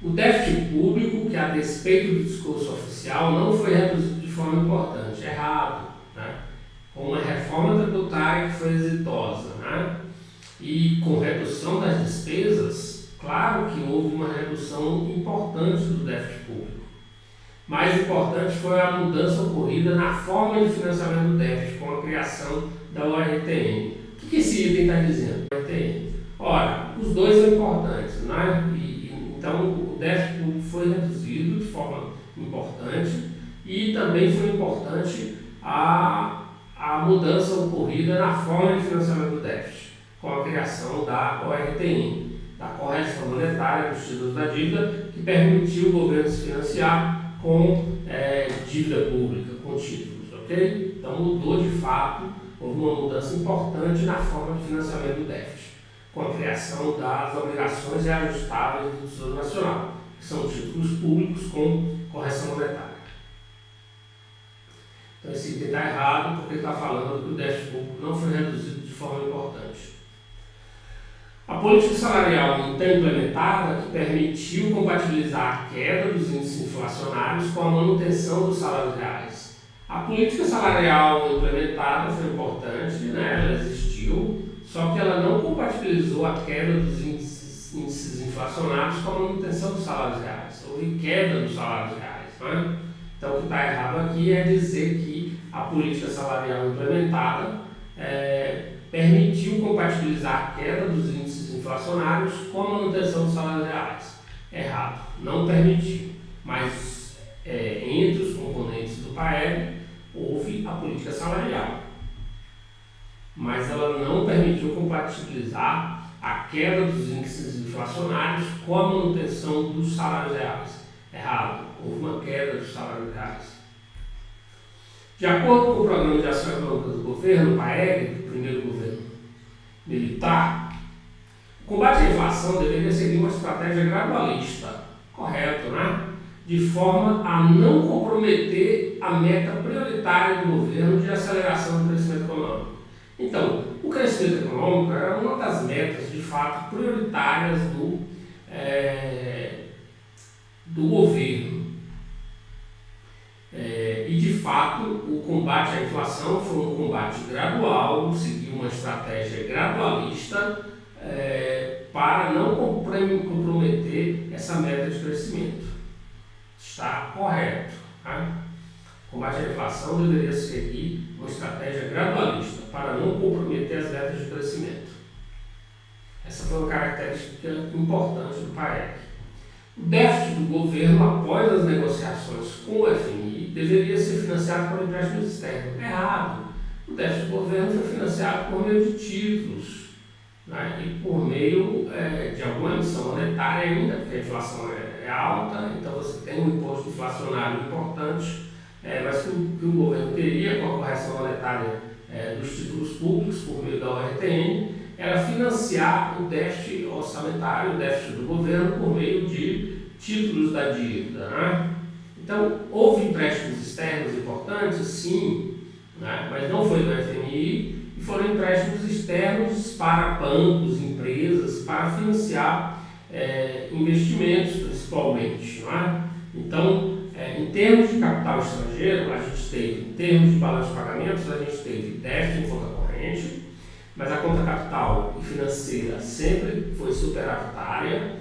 O déficit público, que a despeito do discurso oficial, não foi reduzido de forma importante, errado, né? Com uma reforma tributária que foi exitosa, né? E com redução das despesas, claro que houve uma redução importante do déficit público. Mais importante foi a mudança ocorrida na forma de financiamento do déficit, com a criação da ORTN. O que esse item está dizendo? Ora, os dois são importantes, né? Então, o déficit público foi reduzido de forma importante e também foi importante a mudança ocorrida na forma de financiamento do déficit, com a criação da ORTN, da correção monetária dos títulos da dívida, que permitiu o governo se financiar com dívida pública, com títulos, ok? Então, mudou de fato, houve uma mudança importante na forma de financiamento do déficit, com a criação das obrigações reajustáveis do Tesouro Nacional, que são títulos públicos com correção monetária. Então esse item está errado porque está falando que o déficit público não foi reduzido de forma importante. A política salarial então implementada, que permitiu compatibilizar a queda dos índices inflacionários com a manutenção dos salários reais. A política salarial implementada foi importante, né? Ela existiu, só que ela não compatibilizou a queda dos índices inflacionários com a manutenção dos salários reais. Houve queda dos salários reais, né? Então, o que está errado aqui é dizer que a política salarial implementada permitiu compatibilizar a queda dos índices inflacionários com a manutenção dos salários reais. Errado, não permitiu. Mas, entre os componentes do PAEG, houve a política salarial. Mas ela não permitiu compatibilizar a queda dos índices inflacionários com a manutenção dos salários reais. Errado, houve uma queda dos salários reais. De acordo com o Programa de Ação Econômica do Governo, o PAEG, do primeiro governo militar, o combate à inflação deveria seguir uma estratégia gradualista, correto, né? de forma a não comprometer a meta prioritária do governo de aceleração do crescimento econômico. Então, o crescimento econômico era uma das metas, de fato, prioritárias do governo. E, de fato, o combate à inflação foi um combate gradual, seguiu uma estratégia gradualista para não comprometer essa meta de crescimento. Está correto. Tá? O combate à inflação deveria seguir uma estratégia gradualista para não comprometer as metas de crescimento. Essa foi uma característica importante do PAEC. O déficit do governo, após as negociações com o FMI, deveria ser financiado por empréstimos externos. Errado. O déficit do governo foi financiado por meio de títulos, né? E por meio de alguma emissão monetária ainda, porque a inflação é alta, então você tem um imposto inflacionário importante, mas que o governo teria com a correção monetária dos títulos públicos, por meio da ORTN, era financiar o déficit orçamentário, o déficit do governo, por meio de títulos da dívida. Né? Então, houve empréstimos externos importantes, sim, né? Mas não foi do FMI, e foram empréstimos externos para bancos, empresas, para financiar investimentos, principalmente. Né? Então, em termos de capital estrangeiro, a gente teve, em termos de balanço de pagamentos, a gente teve déficit em conta corrente, mas a conta capital e financeira sempre foi superavitária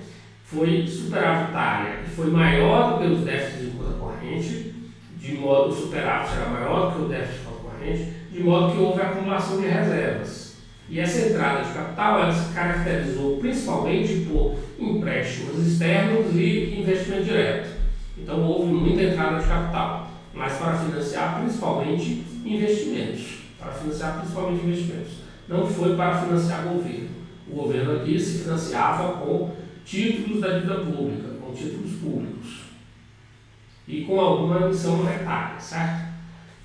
e foi maior do que os déficits de conta corrente, de modo o superávit era maior do que o déficit de conta corrente, de modo que houve acumulação de reservas. E essa entrada de capital ela se caracterizou principalmente por empréstimos externos e investimento direto. Então houve muita entrada de capital, mas para financiar principalmente investimentos. Não foi para financiar o governo. O governo aqui se financiava com títulos da dívida pública, com títulos públicos e com alguma emissão monetária, certo?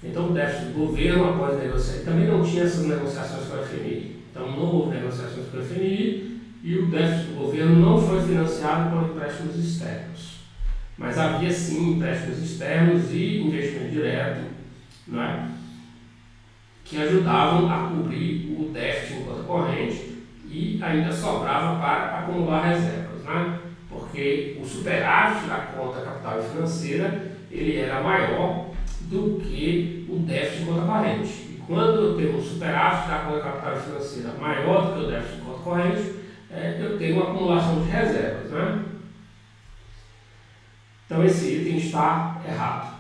Então o déficit do governo, após negociar, também não tinha essas negociações com a FMI. Então não houve negociações com a FMI e o déficit do governo não foi financiado por empréstimos externos. Mas havia sim empréstimos externos e investimento direto, não é? Que ajudavam a cobrir o déficit em conta corrente e ainda sobrava para acumular reservas, né? Porque o superávit da conta capital e financeira ele era maior do que o déficit em conta corrente. E quando eu tenho um superávit da conta capital e financeira maior do que o déficit em conta corrente, eu tenho uma acumulação de reservas, né? Então esse item está errado.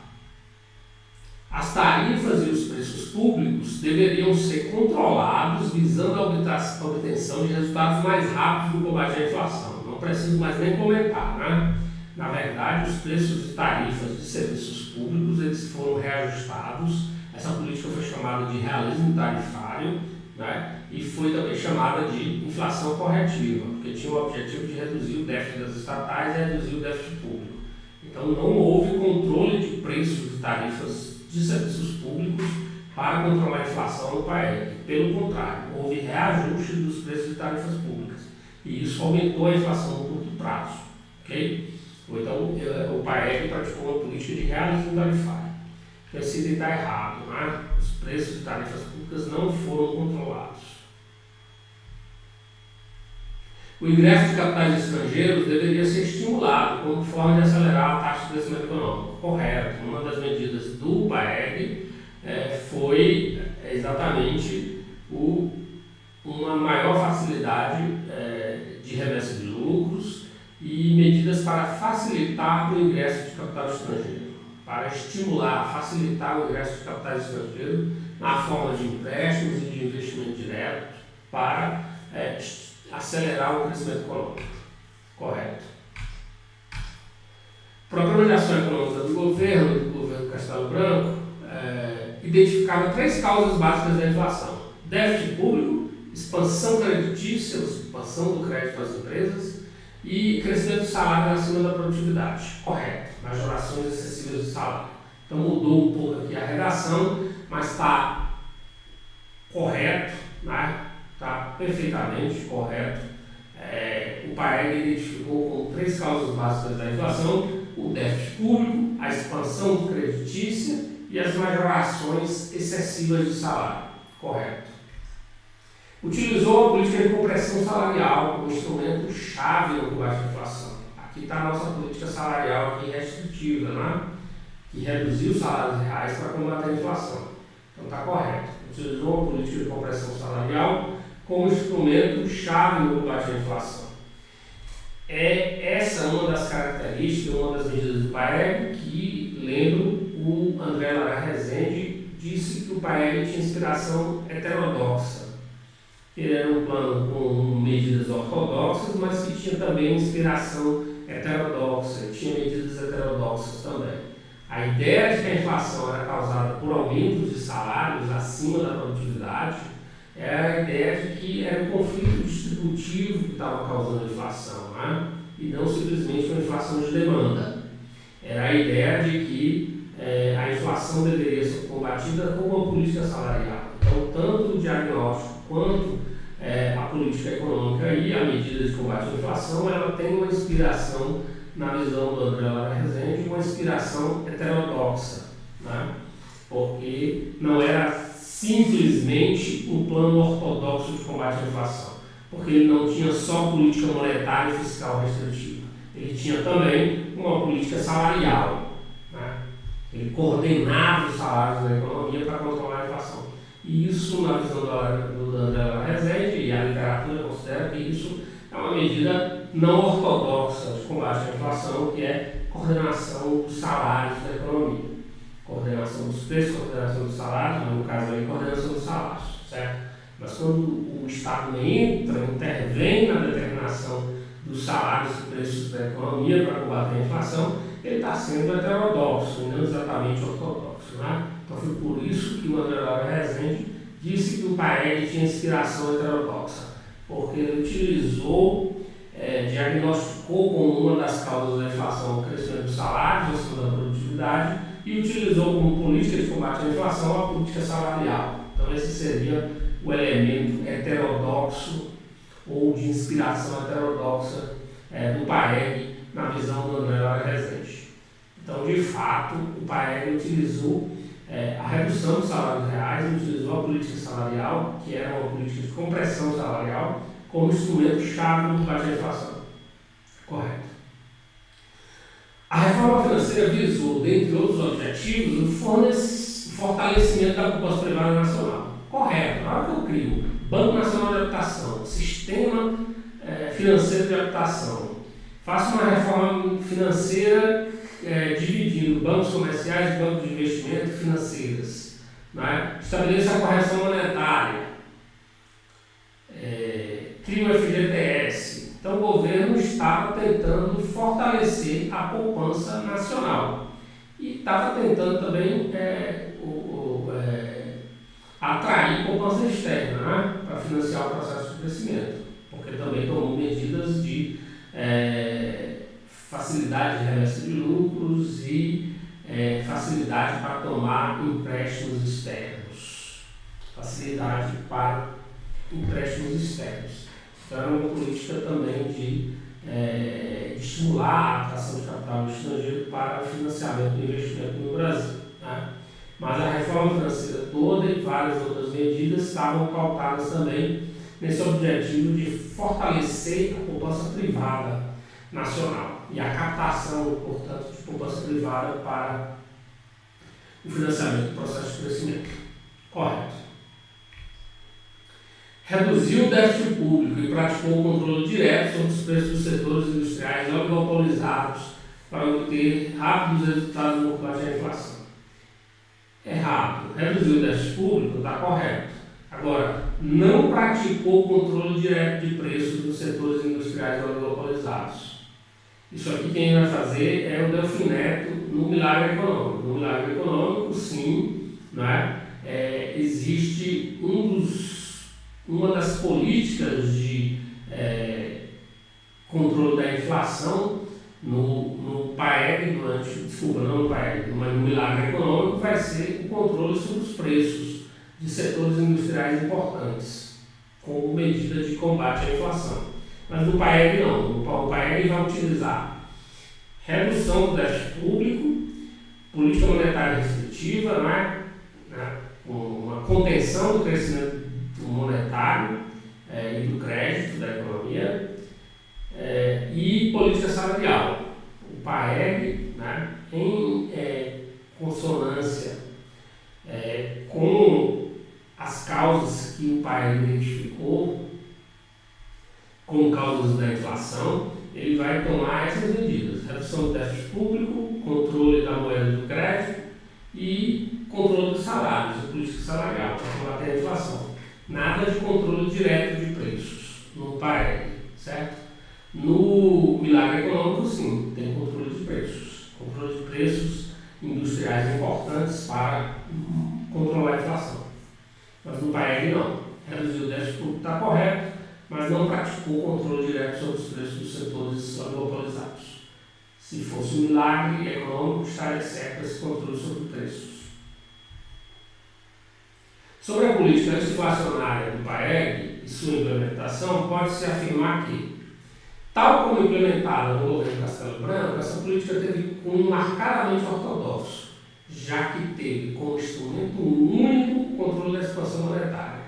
As tarifas e os preços públicos deveriam ser controlados visando a obtenção de resultados mais rápidos no combate à inflação. Não preciso mais nem comentar, né? Na verdade, os preços e tarifas de serviços públicos eles foram reajustados. Essa política foi chamada de realismo tarifário, né? E foi também chamada de inflação corretiva, porque tinha o objetivo de reduzir o déficit das estatais e reduzir o déficit público. Então não houve controle de preços e tarifas de serviços públicos para controlar a inflação no país. Pelo contrário, houve reajuste dos preços de tarifas públicas e isso aumentou a inflação no curto prazo. Okay? Então o PAEC praticou uma política de realismo tarifário. Esse item está errado, né? Os preços de tarifas públicas não foram controlados. O ingresso de capitais estrangeiros deveria ser estimulado como forma de acelerar a taxa de crescimento econômico. Correto. Uma das medidas do PAEG foi exatamente uma maior facilidade de remessa de lucros e medidas para facilitar o ingresso de capital estrangeiro, para estimular, facilitar o ingresso de capitais estrangeiros na forma de empréstimos e de investimento direto para acelerar o crescimento econômico. Correto. O Programa de Ação Econômica do governo Castelo Branco, identificava 3 causas básicas da inflação: déficit público, expansão creditícia, expansão do crédito às empresas e crescimento do salário acima da produtividade. Correto. Majorações excessivas do salário. Então mudou um pouco aqui a redação, mas está correto, né? Está perfeitamente correto. O PAEG identificou como 3 causas básicas da inflação: o déficit público, a expansão creditícia e as majorações excessivas de salário. Correto. Utilizou a política de compressão salarial como instrumento-chave no combate à inflação. Aqui está a nossa política salarial aqui restritiva, né? Que reduziu os salários reais para combater a inflação. Então está correto. Utilizou a política de compressão salarial como instrumento-chave no combate à inflação. É essa uma das características, uma das medidas do PAEG que, lembro, o André Lara Rezende disse que o PAEG tinha inspiração heterodoxa. Ele era um plano com medidas ortodoxas, mas que tinha também inspiração heterodoxa, tinha medidas heterodoxas também. A ideia de que a inflação era causada por aumentos de salários acima da produtividade era a ideia de que era um conflito distributivo que estava causando a inflação, né? E não simplesmente uma inflação de demanda. Era a ideia de que a inflação deveria ser combatida com uma política salarial. Então, tanto o diagnóstico quanto a política econômica e a medida de combate à inflação, ela tem uma inspiração, na visão do André Lara Rezende, uma inspiração heterodoxa, né? Porque não era simplesmente um plano ortodoxo de combate à inflação, porque ele não tinha só política monetária e fiscal restritiva, ele tinha também uma política salarial, né? Ele coordenava os salários da economia para controlar a inflação. E isso, na visão do André Lara Rezende, e a literatura considera que isso é uma medida não ortodoxa de combate à inflação, que é coordenação dos salários da economia. Coordenação dos preços, coordenação dos salários, mas no caso aí, coordenação dos salários, certo? Mas quando o Estado intervém na determinação dos salários e preços da economia para combater a inflação, ele está sendo heterodoxo, e não exatamente ortodoxo, né? Então foi por isso que o André Lara Rezende disse que o PAEG tinha inspiração heterodoxa, porque ele diagnosticou como uma das causas da inflação o crescimento dos salários, acima da produtividade, e utilizou como política de combate à inflação a política salarial. Então esse seria o elemento heterodoxo ou de inspiração heterodoxa do PAEG na visão do André Lara Rezende. Então, de fato, o PAEG utilizou a redução dos salários reais, utilizou a política salarial, que era uma política de compressão salarial, como instrumento-chave no combate à inflação. Correto. A reforma financeira visou, dentre outros objetivos, o fortalecimento da poupança privada nacional. Correto. Na hora que eu crio Banco Nacional de Habitação, Sistema Financeiro de Habitação, faço uma reforma financeira dividindo bancos comerciais e bancos de investimento financeiras, né? Estabeleço a correção monetária, crio o FGTS. Então o governo estava tentando fortalecer a poupança nacional e estava tentando também atrair poupança externa, né? Para financiar o processo de crescimento, porque também tomou medidas de facilidade de remessa de lucros e facilidade para tomar empréstimos externos. Facilidade para empréstimos externos. Então, é uma política também de estimular a atração de capital estrangeiro para o financiamento do investimento no Brasil, né? Mas a reforma financeira toda e várias outras medidas estavam pautadas também nesse objetivo de fortalecer a poupança privada nacional e a captação, portanto, de poupança privada para o financiamento do processo de crescimento. Correto. Reduziu o déficit público e praticou o controle direto sobre os preços dos setores industriais oligopolizados para obter rápidos resultados no combate à inflação. Errado. Reduziu o déficit público, está correto. Agora, não praticou o controle direto de preços dos setores industriais oligopolizados. Isso aqui quem vai fazer é o Delfim Neto no Milagre Econômico. No Milagre Econômico, sim, né? Existe uma das políticas de controle da inflação no PAEG, não no PAEG, mas no Milagre Econômico, vai ser o controle sobre os preços de setores industriais importantes, como medida de combate à inflação. Mas no PAEG não. O PAEG vai utilizar redução do déficit público, política monetária restritiva, uma contenção do crescimento monetário e do crédito da economia, e política salarial. O PAEG, em consonância com as causas que o PAEG identificou como causas da inflação, ele vai tomar essas medidas: redução do déficit público, controle da moeda do crédito e controle dos salários, a política salarial, para combater a inflação. Nada de controle direto de preços no PAEG, certo? No milagre econômico, sim, tem controle de preços industriais importantes para controlar a inflação. Mas no PAEG não. Reduzir o déficit público está correto, mas não praticou controle direto sobre os preços dos setores oligopolizados. Se fosse um milagre econômico, estaria certo esse controle sobre preços. Sobre a política anti-inflacionária do PAEG e sua implementação, pode-se afirmar que, tal como implementada no governo Castelo Branco, essa política teve um marcadamente ortodoxo, já que teve como instrumento único o controle da expansão monetária.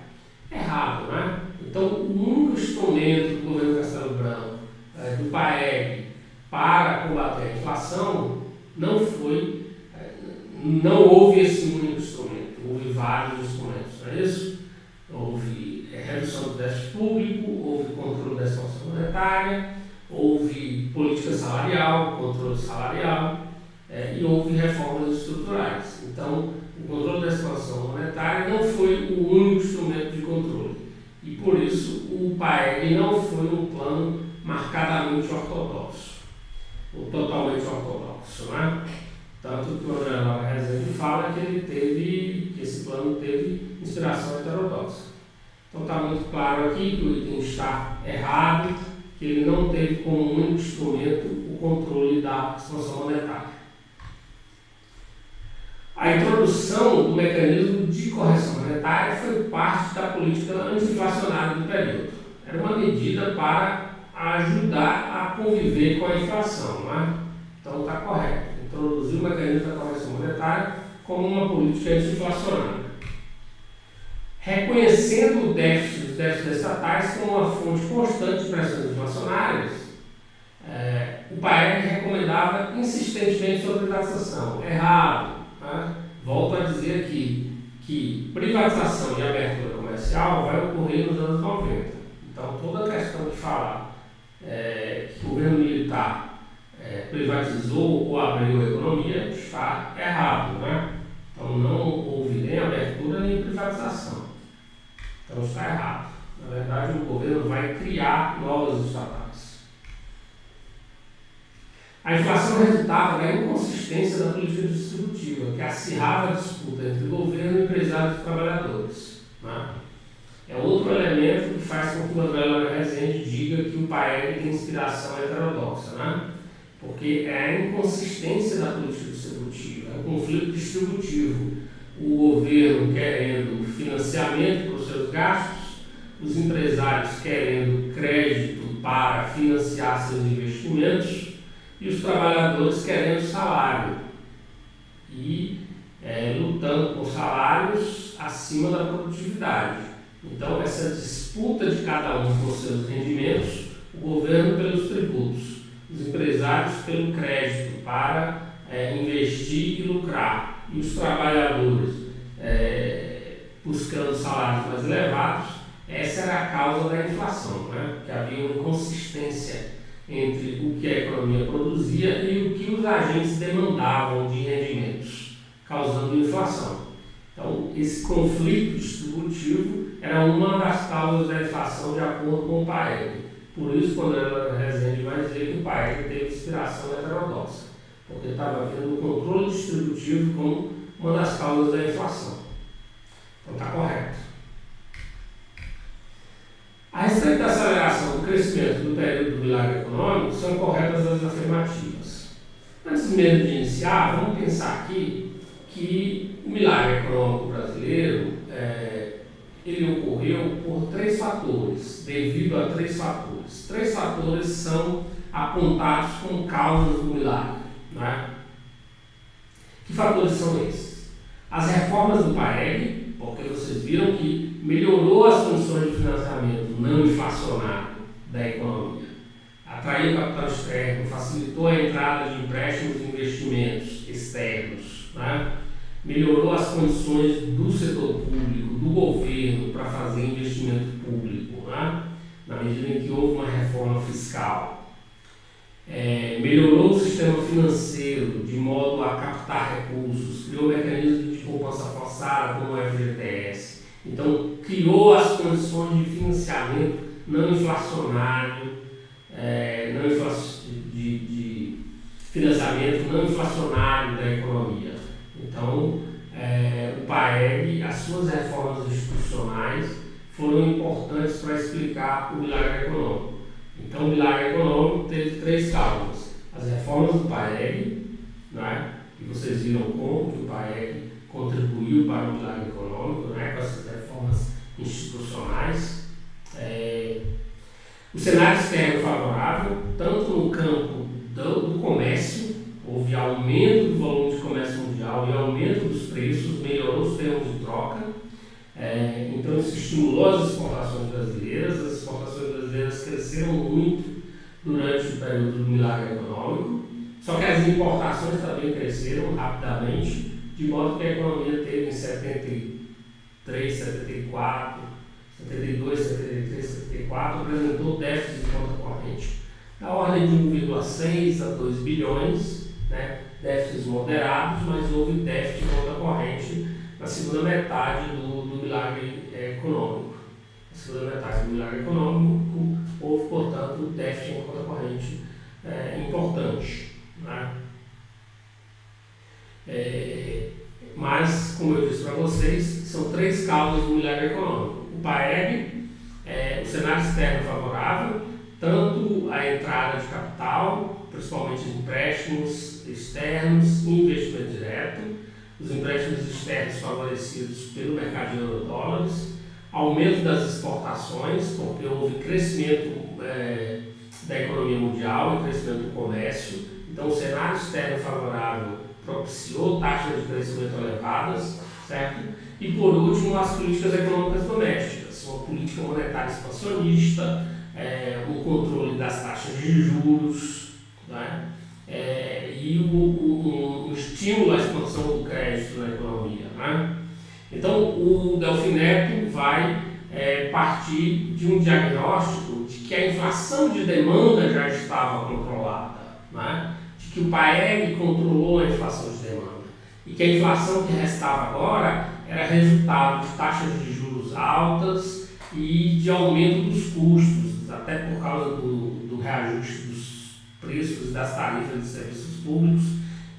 Errado, né? Então, o único instrumento do governo Castelo Branco, do PAEG, para combater a inflação, não houve esse único instrumento, houve vários instrumentos, não é isso? Houve redução do déficit público, houve controle da expansão monetária, houve política salarial, controle salarial, e houve reformas estruturais. Então, o controle da expansão monetária não foi o único instrumento de controle. E por isso o PAEG não foi um plano marcadamente ortodoxo, ou totalmente ortodoxo, né? Tanto que o André Lara Rezende fala que esse plano teve inspiração heterodoxa. Então está muito claro aqui que o item está errado, que ele não teve como único instrumento o controle da expansão monetária. A introdução do mecanismo de correção monetária foi parte da política anti-inflacionária do período. Era uma medida para ajudar a conviver com a inflação, né? Então está correto. Introduzir o mecanismo da correção monetária como uma política anti-inflacionária. Reconhecendo o déficit dos déficits estatais como uma fonte constante de pressões inflacionárias, o PAEG recomendava insistentemente sua privatização. Errado. Volto a dizer aqui que privatização e abertura comercial vai ocorrer nos anos 90. Então, toda a questão de falar que o governo militar privatizou ou abriu a economia está errado, né? Então, não houve nem abertura nem privatização. Então, está errado. Na verdade, o governo vai criar novas estatais. A inflação resultava da inconsistência da política distributiva, que acirrava a disputa entre governo, empresários e trabalhadores, né? É outro elemento que faz com que o André Lara Rezende diga que o PAEG tem inspiração heterodoxa, né? Porque é a inconsistência da política distributiva, é o conflito distributivo. O governo querendo financiamento para os seus gastos, os empresários querendo crédito para financiar seus investimentos, e os trabalhadores querendo salário e lutando por salários acima da produtividade. Então, essa disputa de cada um por seus rendimentos, o governo pelos tributos, os empresários pelo crédito para investir e lucrar, e os trabalhadores buscando salários mais elevados, essa era a causa da inflação, né? Que havia uma inconsistência entre o que a economia produzia e o que os agentes demandavam de rendimentos, causando inflação. Então, esse conflito distributivo era uma das causas da inflação de acordo com o PAEG. Por isso, quando a Rezende vai dizer que o PAEG teve inspiração heterodoxa, porque estava vendo o controle distributivo como uma das causas da inflação. Então, está correto. A respeito da aceleração do crescimento do período do milagre econômico, são corretas as afirmativas. Antes mesmo de iniciar, vamos pensar aqui que o milagre econômico brasileiro ele ocorreu por três fatores, devido a três fatores. Três fatores são apontados como causas do milagre. Né? Que fatores são esses? As reformas do PAEG, porque vocês viram que melhorou as condições de financiamento não inflacionário da economia, atraiu capital externo, facilitou a entrada de empréstimos e investimentos externos, né? Melhorou as condições do setor público, do governo, para fazer investimento público, né? Na medida em que houve uma reforma fiscal. Melhorou o sistema financeiro de modo a captar recursos, criou mecanismos de poupança forçada como o FGTS. Então, criou as condições de financiamento não inflacionário, de financiamento não inflacionário da economia. Então, o PAEG, as suas reformas institucionais foram importantes para explicar o milagre econômico. Então, o milagre econômico teve 3 causas: as reformas do PAEG, né? E vocês viram como que o PAEG contribuiu para o milagre econômico, né? Com essas reformas institucionais. O cenário externo favorável, tanto no campo do comércio, houve aumento do volume de comércio mundial e aumento dos preços, melhorou os termos de troca. Então isso estimulou as exportações brasileiras. As exportações brasileiras cresceram muito durante o período do milagre econômico, só que as importações também cresceram rapidamente, de modo que a economia teve em 73, 74, 72, 73, 74, apresentou déficit de conta corrente na ordem de 1,6 a 2 bilhões, né? Déficits moderados, mas houve déficit de conta corrente na segunda metade do milagre econômico. Na segunda metade do milagre econômico houve, portanto, déficit em conta corrente importante. Né? Mas, como eu disse para vocês, são 3 causas do milagre econômico. O PAEG, o cenário externo favorável, tanto a entrada de capital, principalmente empréstimos externos e investimento direto, os empréstimos externos favorecidos pelo mercado de euro-dólares, aumento das exportações, porque houve crescimento da economia mundial e crescimento do comércio. Então, o cenário externo favorável propiciou taxas de crescimento elevadas, certo? E, por último, as políticas econômicas domésticas, uma política monetária expansionista, o controle das taxas de juros, né? E o estímulo à expansão do crédito na economia. Né? Então, o Delfim Neto vai partir de um diagnóstico de que a inflação de demanda já estava controlada, né? De que o PAEG controlou a inflação de demanda e que a inflação que restava agora era resultado de taxas de juros altas e de aumento dos custos, até por causa do reajuste dos preços das tarifas de serviços públicos.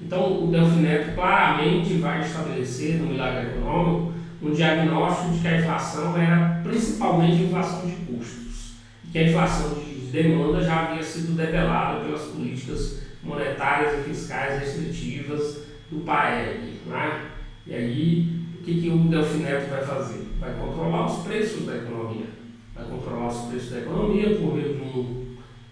Então, o Delfim Neto claramente vai estabelecer no milagre econômico um diagnóstico de que a inflação era principalmente inflação de custos e que a inflação de demanda já havia sido debelada pelas políticas monetárias e fiscais restritivas do PAEG. Né? E aí, o que o Delfim Neto vai fazer? Vai controlar os preços da economia. Vai controlar os preços da economia por meio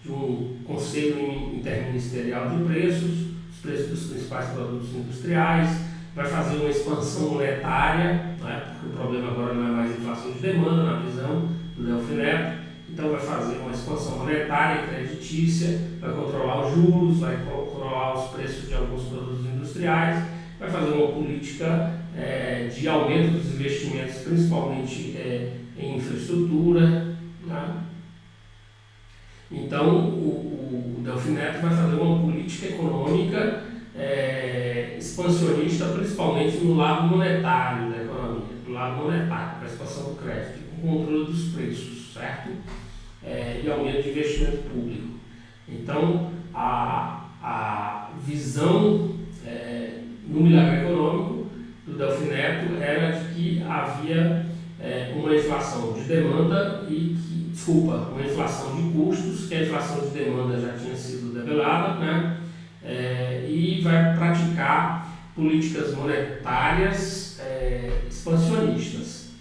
de um conselho interministerial de preços, os preços dos principais produtos industriais, vai fazer uma expansão monetária, né, porque o problema agora não é mais inflação de demanda, na visão do Delfim Neto. Então vai fazer uma expansão monetária e creditícia, vai controlar os juros, vai controlar os preços de alguns produtos industriais, vai fazer uma política de aumento dos investimentos, principalmente em infraestrutura. Né? Então, o Delfim Neto vai fazer uma política econômica expansionista, principalmente no lado monetário da economia, no lado monetário, com a expansão do crédito, com o controle dos preços, certo? E aumento de investimento público. Então, a visão no milagre econômico do Delfim Neto era de que havia uma inflação de demanda uma inflação de custos, que a inflação de demanda já tinha sido debelada, né? E vai praticar políticas monetárias expansionistas.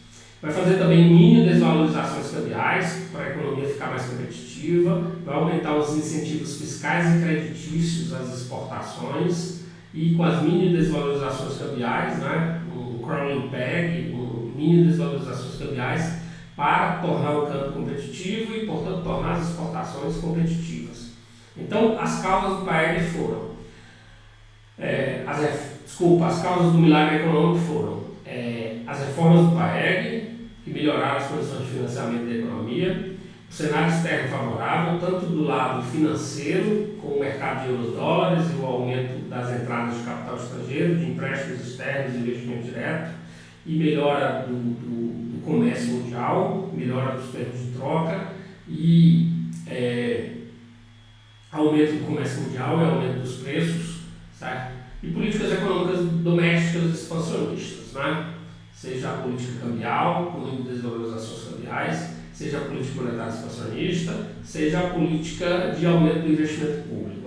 Vai fazer também mini desvalorizações cambiais para a economia ficar mais competitiva, vai aumentar os incentivos fiscais e creditícios às exportações e com as mini desvalorizações cambiais, né, um crawling peg, mini desvalorizações cambiais para tornar o câmbio competitivo e, portanto, tornar as exportações competitivas. Então, as causas do PAEG foram, as causas do milagre econômico foram as reformas do PAEG, que melhoraram as condições de financiamento da economia, o cenário externo favorável, tanto do lado financeiro, com o mercado de euros-dólares e o aumento das entradas de capital estrangeiro, de empréstimos externos e investimento direto, e melhora do comércio mundial, melhora dos termos de troca e aumento do comércio mundial e aumento dos preços, certo? E políticas econômicas domésticas expansionistas, né? Seja a política cambial, com desvalorizações cambiais, seja a política monetária expansionista, seja a política de aumento do investimento público.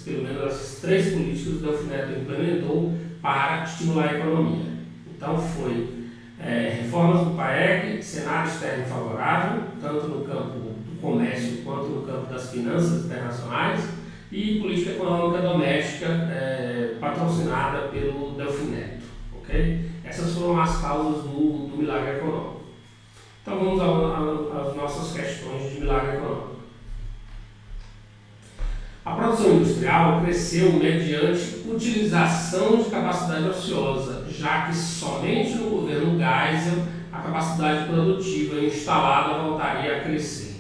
Pelo menos essas três políticas o Delfim Neto implementou para estimular a economia. Então foi reformas do PAEG, cenário externo favorável, tanto no campo do comércio quanto no campo das finanças internacionais, e política econômica doméstica patrocinada pelo Delfim Neto. Okay? Essas foram as causas do milagre econômico. Então vamos às nossas questões de milagre econômico. A produção industrial cresceu mediante utilização de capacidade ociosa, já que somente no governo Geisel a capacidade produtiva instalada voltaria a crescer.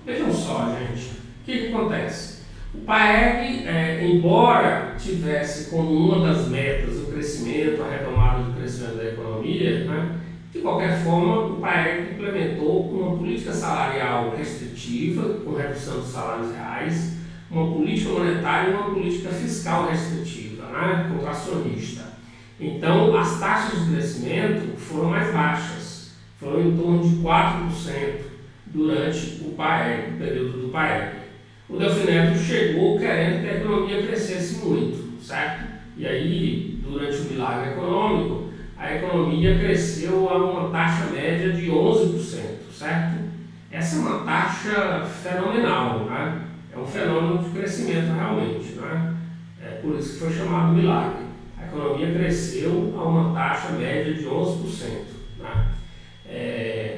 Vejam só, gente, o que acontece? O PAEG, embora tivesse como uma das metas o crescimento, a retomada do crescimento da economia, né, de qualquer forma, o PAEG implementou uma política salarial restritiva, com redução dos salários reais, uma política monetária e uma política fiscal restritiva, né, contracionista. Então, as taxas de crescimento foram mais baixas, foram em torno de 4% durante o PAEG, o período do PAEG. O Delfim Neto chegou querendo que a economia crescesse muito, certo? E aí, durante o milagre econômico, a economia cresceu a uma taxa média de 11%, certo? Essa é uma taxa fenomenal, né? É um fenômeno de crescimento realmente, né? É por isso que foi chamado milagre. A economia cresceu a uma taxa média de 11%. Né?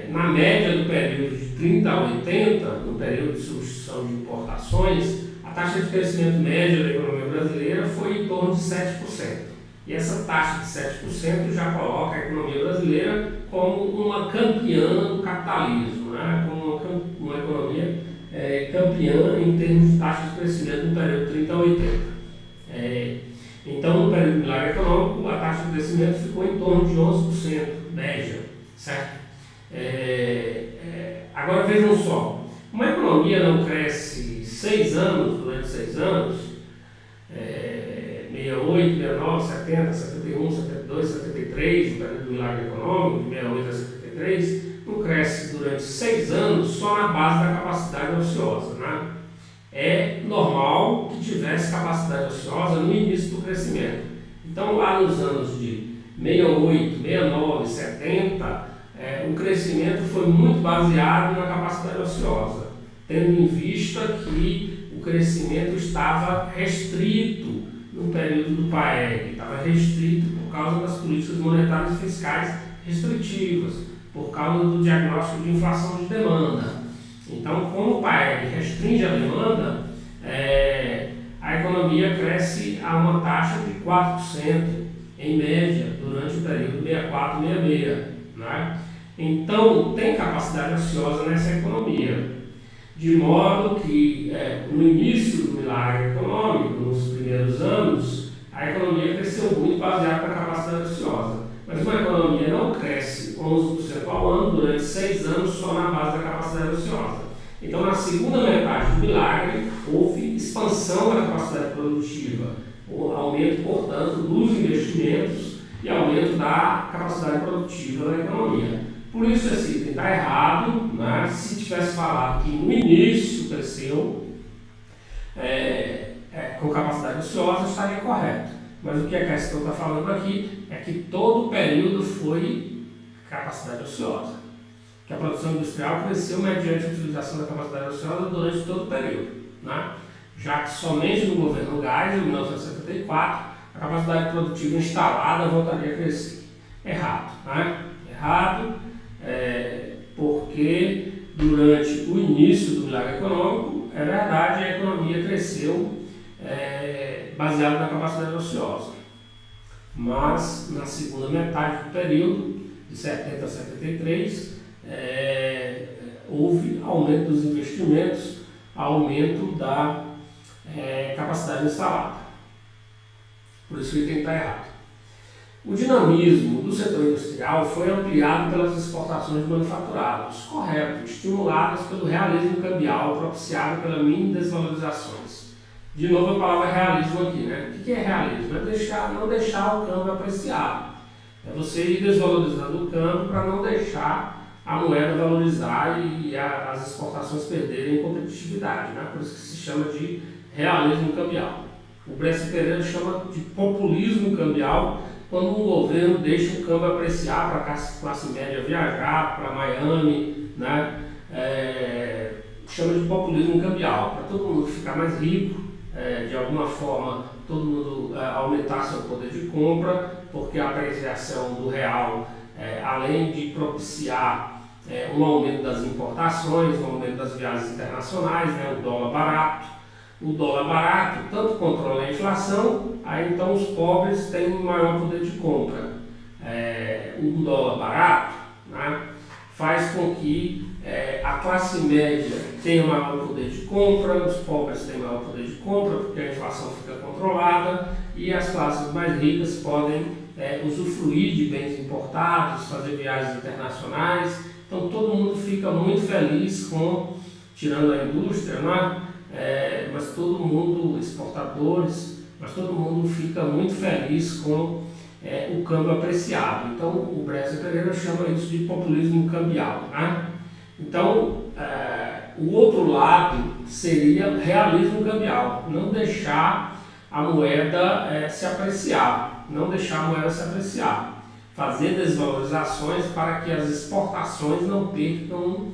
Na média do período de 30 a 80, no período de substituição de importações, a taxa de crescimento média da economia brasileira foi em torno de 7%. E essa taxa de 7% já coloca a economia brasileira como uma campeã do capitalismo, né? Como uma economia campeã em termos de taxa de crescimento no período de 30 a 80. Então, no período do milagre econômico, a taxa de crescimento ficou em torno de 11%, média, certo? Agora vejam só, uma economia não cresce 6 anos, durante 6 anos, 68, 69, 70, 71, 72, 73, no período do milagre econômico, de 68 a 73, não cresce durante 6 anos só na base da capacidade ociosa, né? É normal que tivesse capacidade ociosa no início do crescimento. Então, lá nos anos de 68, 69, 70, o crescimento foi muito baseado na capacidade ociosa, tendo em vista que o crescimento estava restrito no período do PAEG, estava restrito por causa das políticas monetárias e fiscais restritivas, por causa do diagnóstico de inflação de demanda. Então, como o PAEG restringe a demanda, a economia cresce a uma taxa de 4%, em média, durante o período 64-66. Né? Então, tem capacidade ociosa nessa economia, de modo que, no início do milagre econômico, nos primeiros anos, a economia cresceu muito baseada na capacidade ociosa. Mas uma economia não cresce 11% ao ano durante 6 anos só na base da capacidade ociosa. Então, na segunda metade do milagre, houve expansão da capacidade produtiva, aumento, portanto, dos investimentos e aumento da capacidade produtiva da economia. Por isso, esse item está errado, né? Se tivesse falado que no início cresceu com capacidade ociosa, estaria correto. Mas o que a questão está falando aqui é que todo o período foi capacidade ociosa, que a produção industrial cresceu mediante a utilização da capacidade ociosa durante todo o período, né? Já que somente no governo Geisel, em 1974, a capacidade produtiva instalada voltaria a crescer. Errado, né? Errado, porque durante o início do milagre econômico, é verdade, a economia cresceu baseada na capacidade ociosa. Mas na segunda metade do período, de 70 a 73, houve aumento dos investimentos, aumento da capacidade instalada. Por isso que tem que estar errado. O dinamismo do setor industrial foi ampliado pelas exportações de manufaturados, correto, estimuladas pelo realismo cambial propiciado pela mini desvalorizações. De novo a palavra realismo aqui, né? O que é realismo? É não deixar o câmbio apreciado. É você ir desvalorizando o câmbio para não deixar a moeda valorizar e as exportações perderem competitividade, né? Por isso que se chama de realismo cambial. O Bresser Pereira chama de populismo cambial quando um governo deixa o câmbio apreciar para a classe média viajar, para Miami, né? Chama de populismo cambial, para todo mundo ficar mais rico, de alguma forma todo mundo aumentar seu poder de compra, porque a apreciação do real, além de propiciar um aumento das importações, um aumento das viagens internacionais, né? O dólar barato tanto controla a inflação, aí então os pobres têm um maior poder de compra. Um dólar barato, né, faz com que a classe média tenha maior poder de compra, os pobres têm maior poder de compra porque a inflação fica controlada e as classes mais ricas podem usufruir de bens importados, fazer viagens internacionais. Então todo mundo fica muito feliz tirando a indústria, né? Mas todo mundo, exportadores, mas todo mundo fica muito feliz com o câmbio apreciado. Então o Bresser Pereira chama isso de populismo cambial, né? Então o outro lado seria realismo cambial, não deixar a moeda se apreciar, fazer desvalorizações para que as exportações não percam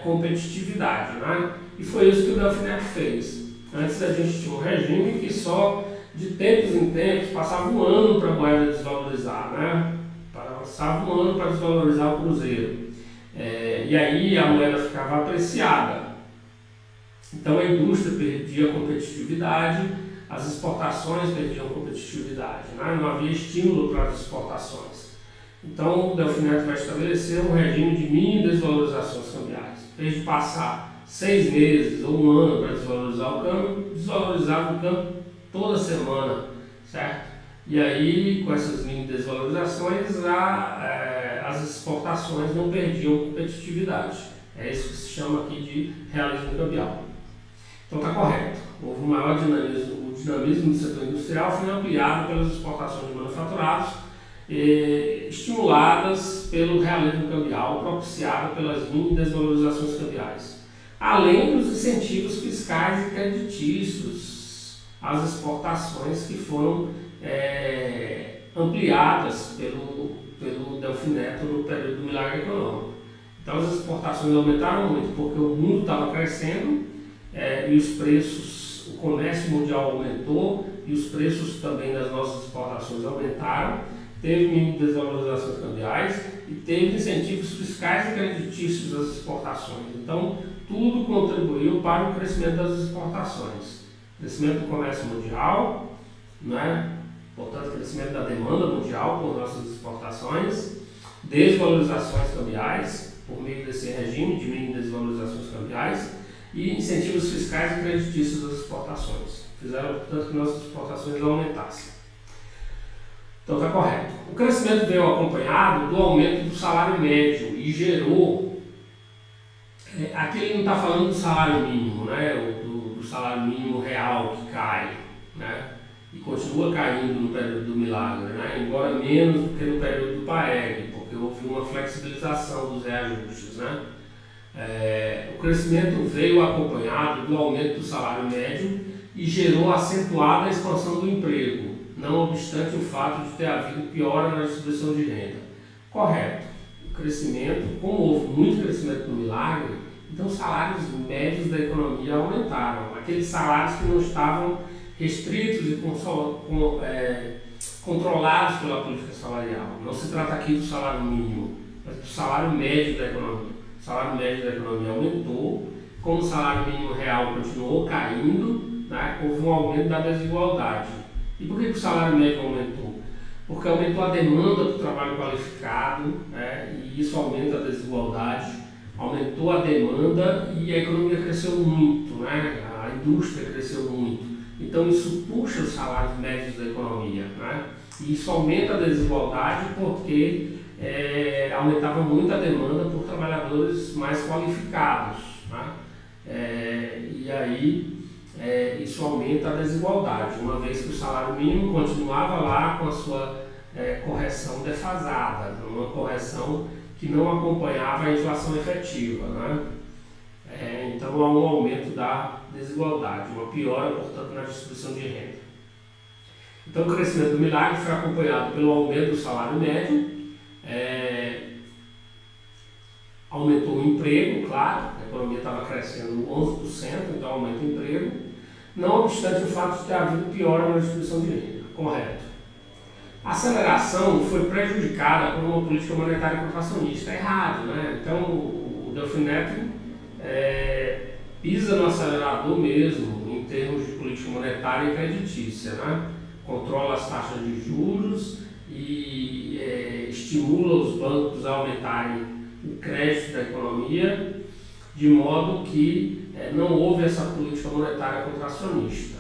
competitividade, né? E foi isso que o Delfim Neto fez. Antes a gente tinha um regime que só de tempos em tempos passava um ano para a moeda desvalorizar, né? Passava um ano para desvalorizar o cruzeiro. E aí a moeda ficava apreciada. Então a indústria perdia competitividade, as exportações perdiam competitividade, né? Não havia estímulo para as exportações. Então o Delfim Neto vai estabelecer um regime de mini desvalorizações cambiais. Em vez de passar 6 meses ou um ano para desvalorizar o câmbio, desvalorizava o câmbio toda semana, certo? E aí, com essas mini desvalorizações, as exportações não perdiam competitividade. É isso que se chama aqui de realismo cambial. Então está correto. Houve um maior dinamismo. O dinamismo do setor industrial foi ampliado pelas exportações de manufaturados, estimuladas pelo realismo cambial, propiciado pelas mini desvalorizações cambiais, além dos incentivos fiscais e creditícios às exportações que foram ampliadas pelo Delfim Neto no período do milagre econômico. Então as exportações aumentaram muito porque o mundo estava crescendo e os preços, o comércio mundial aumentou e os preços também das nossas exportações aumentaram. Teve mini desvalorizações cambiais e teve incentivos fiscais e creditícios às exportações. Então, tudo contribuiu para o crescimento das exportações. Crescimento do comércio mundial, né? Portanto, crescimento da demanda mundial por nossas exportações, desvalorizações cambiais, por meio desse regime de mini desvalorizações cambiais, e incentivos fiscais e creditícios às exportações. Fizeram, portanto, que nossas exportações aumentassem. Então está correto. O crescimento veio acompanhado do aumento do salário médio e gerou. Aqui ele não está falando do salário mínimo, né? Do salário mínimo real que cai, né? E continua caindo no período do milagre, né? Embora menos do que no período do PAEG, porque houve uma flexibilização dos reajustes, né? O crescimento veio acompanhado do aumento do salário médio e gerou acentuada expansão do emprego, não obstante o fato de ter havido piora na distribuição de renda. Correto. crescimento, como houve muito crescimento no milagre, então os salários médios da economia aumentaram. Aqueles salários que não estavam restritos e controlados pela política salarial. Não se trata aqui do salário mínimo, mas do salário médio da economia. O salário médio da economia aumentou, como o salário mínimo real continuou caindo, né, houve um aumento da desigualdade. E por que o salário médio aumentou? Porque aumentou a demanda do trabalho qualificado, né, e isso aumenta a desigualdade, aumentou a demanda e a economia cresceu muito, né, a indústria cresceu muito. Então isso puxa os salários médios da economia, né, e isso aumenta a desigualdade porque aumentava muito a demanda por trabalhadores mais qualificados, né, e aí isso aumenta a desigualdade, uma vez que o salário mínimo continuava lá com a sua correção defasada, uma correção que não acompanhava a inflação efetiva, né? Então há um aumento da desigualdade, uma piora, portanto, na distribuição de renda. Então o crescimento do milagre foi acompanhado pelo aumento do salário médio, aumentou o emprego, claro, a economia estava crescendo 11%, então aumenta o emprego, não obstante o fato de ter havido piora na distribuição de renda, correto. A aceleração foi prejudicada por uma política monetária contracionista, errado, né? Então o Delfim Neto pisa no acelerador mesmo, em termos de política monetária e creditícia, né? Controla as taxas de juros e estimula os bancos a aumentarem o crédito da economia, de modo que não houve essa política monetária contracionista.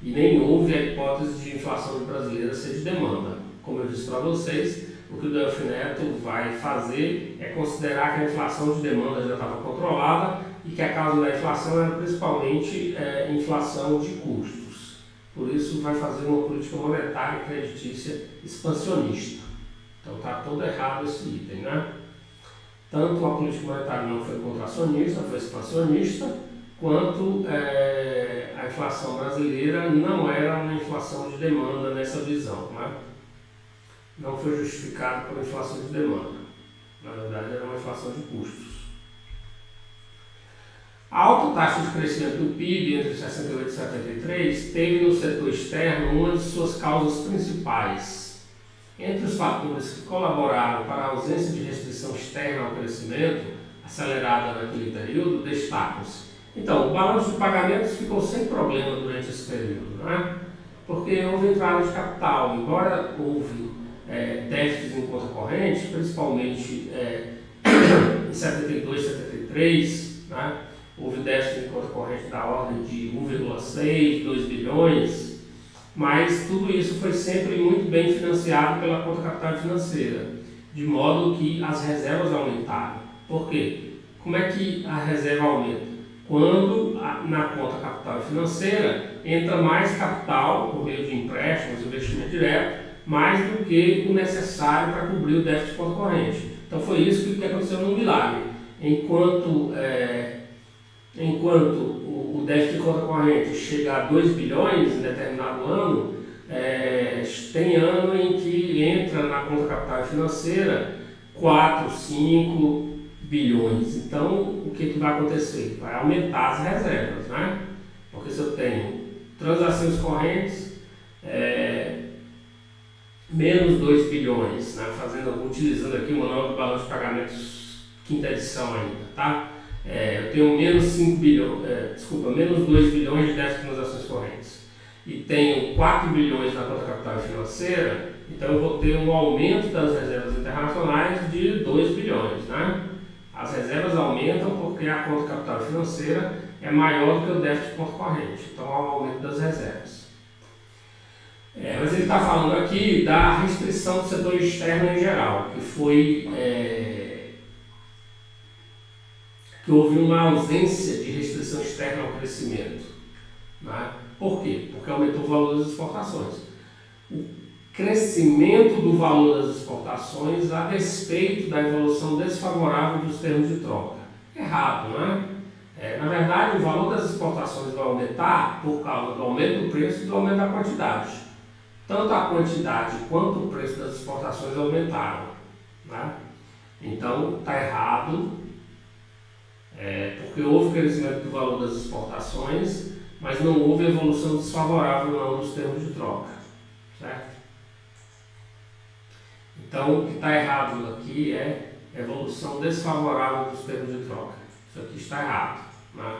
E nem houve a hipótese de inflação brasileira ser de demanda. Como eu disse para vocês, o que o Delfim Neto vai fazer é considerar que a inflação de demanda já estava controlada e que a causa da inflação era principalmente inflação de custos. Por isso vai fazer uma política monetária e creditícia expansionista. Então está todo errado esse item, né? Tanto a política monetária não foi contracionista, foi expansionista, quanto a inflação brasileira não era uma inflação de demanda nessa visão, né? Não foi justificado por inflação de demanda, na verdade era uma inflação de custos. A alta taxa de crescimento do PIB entre 68 e 73 teve no setor externo uma de suas causas principais. Entre os fatores que colaboraram para a ausência de restrição externa ao crescimento acelerada naquele período, destacam-se. Então, o balanço de pagamentos ficou sem problema durante esse período, né? Porque houve entrada de capital, embora houve déficits em conta corrente, principalmente em 72, 73, né? Houve déficit em conta corrente da ordem de 1,6, 2 bilhões, mas tudo isso foi sempre muito bem financiado pela conta capital financeira, de modo que as reservas aumentaram. Por quê? Como é que a reserva aumenta? Quando na conta capital financeira entra mais capital por meio de empréstimos, investimento direto, mais do que o necessário para cobrir o déficit de conta corrente. Então foi isso que aconteceu no milagre. Enquanto o déficit de conta corrente chega a 2 bilhões em determinado ano, tem ano em que entra na conta capital financeira 4, 5 bilhões. Então, o que vai acontecer? Vai aumentar as reservas, né? Porque se eu tenho transações correntes, menos 2 bilhões, né? Utilizando aqui uma nova balança de pagamentos, quinta edição ainda, tá? Eu tenho menos 5 bilhões, menos 2 bilhões de déficit de transações correntes e tenho 4 bilhões na conta capital financeira, então eu vou ter um aumento das reservas internacionais de 2 bilhões, né? As reservas aumentam porque a conta capital financeira é maior do que o déficit de conta corrente, então há um aumento das reservas. Mas ele está falando aqui da restrição do setor externo em geral, que foi que houve uma ausência de restrição externa ao crescimento, né? Por quê? Porque aumentou o valor das exportações. O crescimento do valor das exportações a despeito da evolução desfavorável dos termos de troca. Errado, né? Na verdade, o valor das exportações vai aumentar por causa do aumento do preço e do aumento da quantidade. Tanto a quantidade quanto o preço das exportações aumentaram, né? Então está errado, porque houve crescimento do valor das exportações, mas não houve evolução desfavorável não dos termos de troca, certo? Então o que está errado aqui é evolução desfavorável dos termos de troca. Isso aqui está errado, né?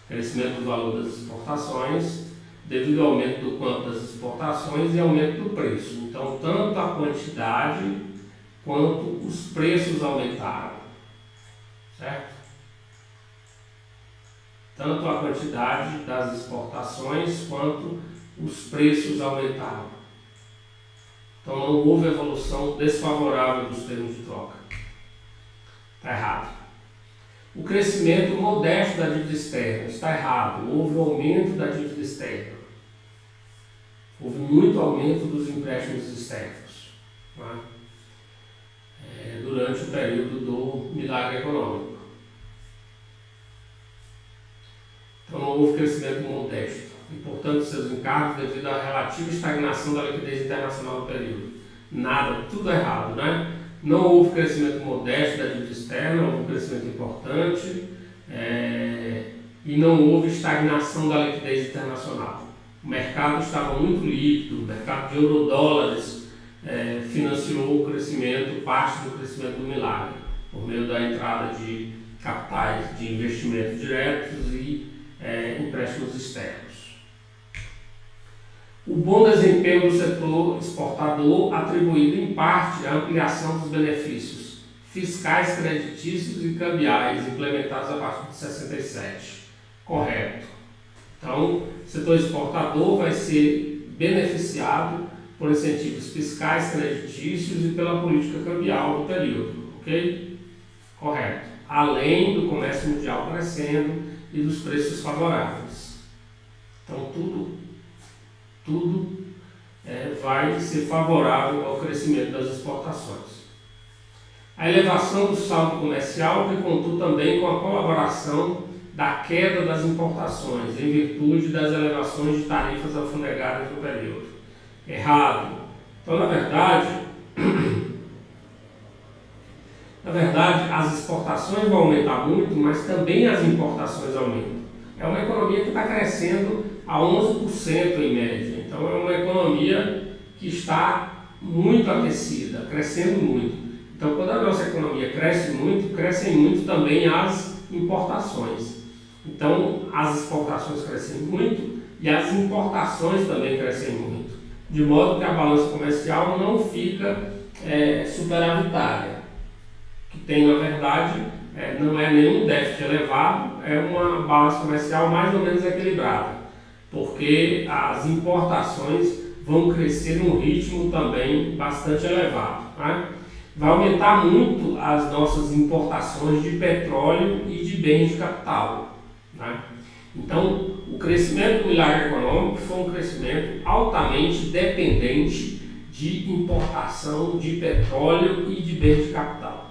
Crescimento do valor das exportações devido ao aumento do quanto das exportações e aumento do preço. Então tanto a quantidade quanto os preços aumentaram, certo? Tanto a quantidade das exportações quanto os preços aumentaram. Então não houve evolução desfavorável dos termos de troca. Está errado. O crescimento modesto da dívida externa. Está errado. Houve aumento da dívida externa. Houve muito aumento dos empréstimos externos, né? Durante o período do milagre econômico. Então não houve crescimento modesto e, portanto, seus encargos devido à relativa estagnação da liquidez internacional do período. Nada, tudo errado, né? Não houve crescimento modesto da dívida externa, houve um crescimento importante e não houve estagnação da liquidez internacional. O mercado estava muito líquido, o mercado de eurodólares financiou o crescimento, parte do crescimento do milagre, por meio da entrada de capitais de investimentos diretos e empréstimos externos. O bom desempenho do setor exportador atribuído em parte à ampliação dos benefícios fiscais, creditícios e cambiais implementados a partir de 67. Correto. Então, o setor exportador vai ser beneficiado por incentivos fiscais, creditícios e pela política cambial do período, ok? Correto. Além do comércio mundial crescendo e dos preços favoráveis. Então, tudo vai ser favorável ao crescimento das exportações. A elevação do saldo comercial que contou também com a colaboração da queda das importações, em virtude das elevações de tarifas alfandegárias no período. Errado. Então, na verdade, as exportações vão aumentar muito, mas também as importações aumentam. É uma economia que está crescendo a 11% em média. Então, é uma economia que está muito aquecida, crescendo muito. Então, quando a nossa economia cresce muito, crescem muito também as importações. Então, as exportações crescem muito e as importações também crescem muito. De modo que a balança comercial não fica superavitária. Que tem, na verdade, não é nenhum déficit elevado, é uma balança comercial mais ou menos equilibrada. Porque as importações vão crescer num ritmo também bastante elevado, né? Vai aumentar muito as nossas importações de petróleo e de bens de capital, né? Então, o crescimento do milagre econômico foi um crescimento altamente dependente de importação de petróleo e de bens de capital.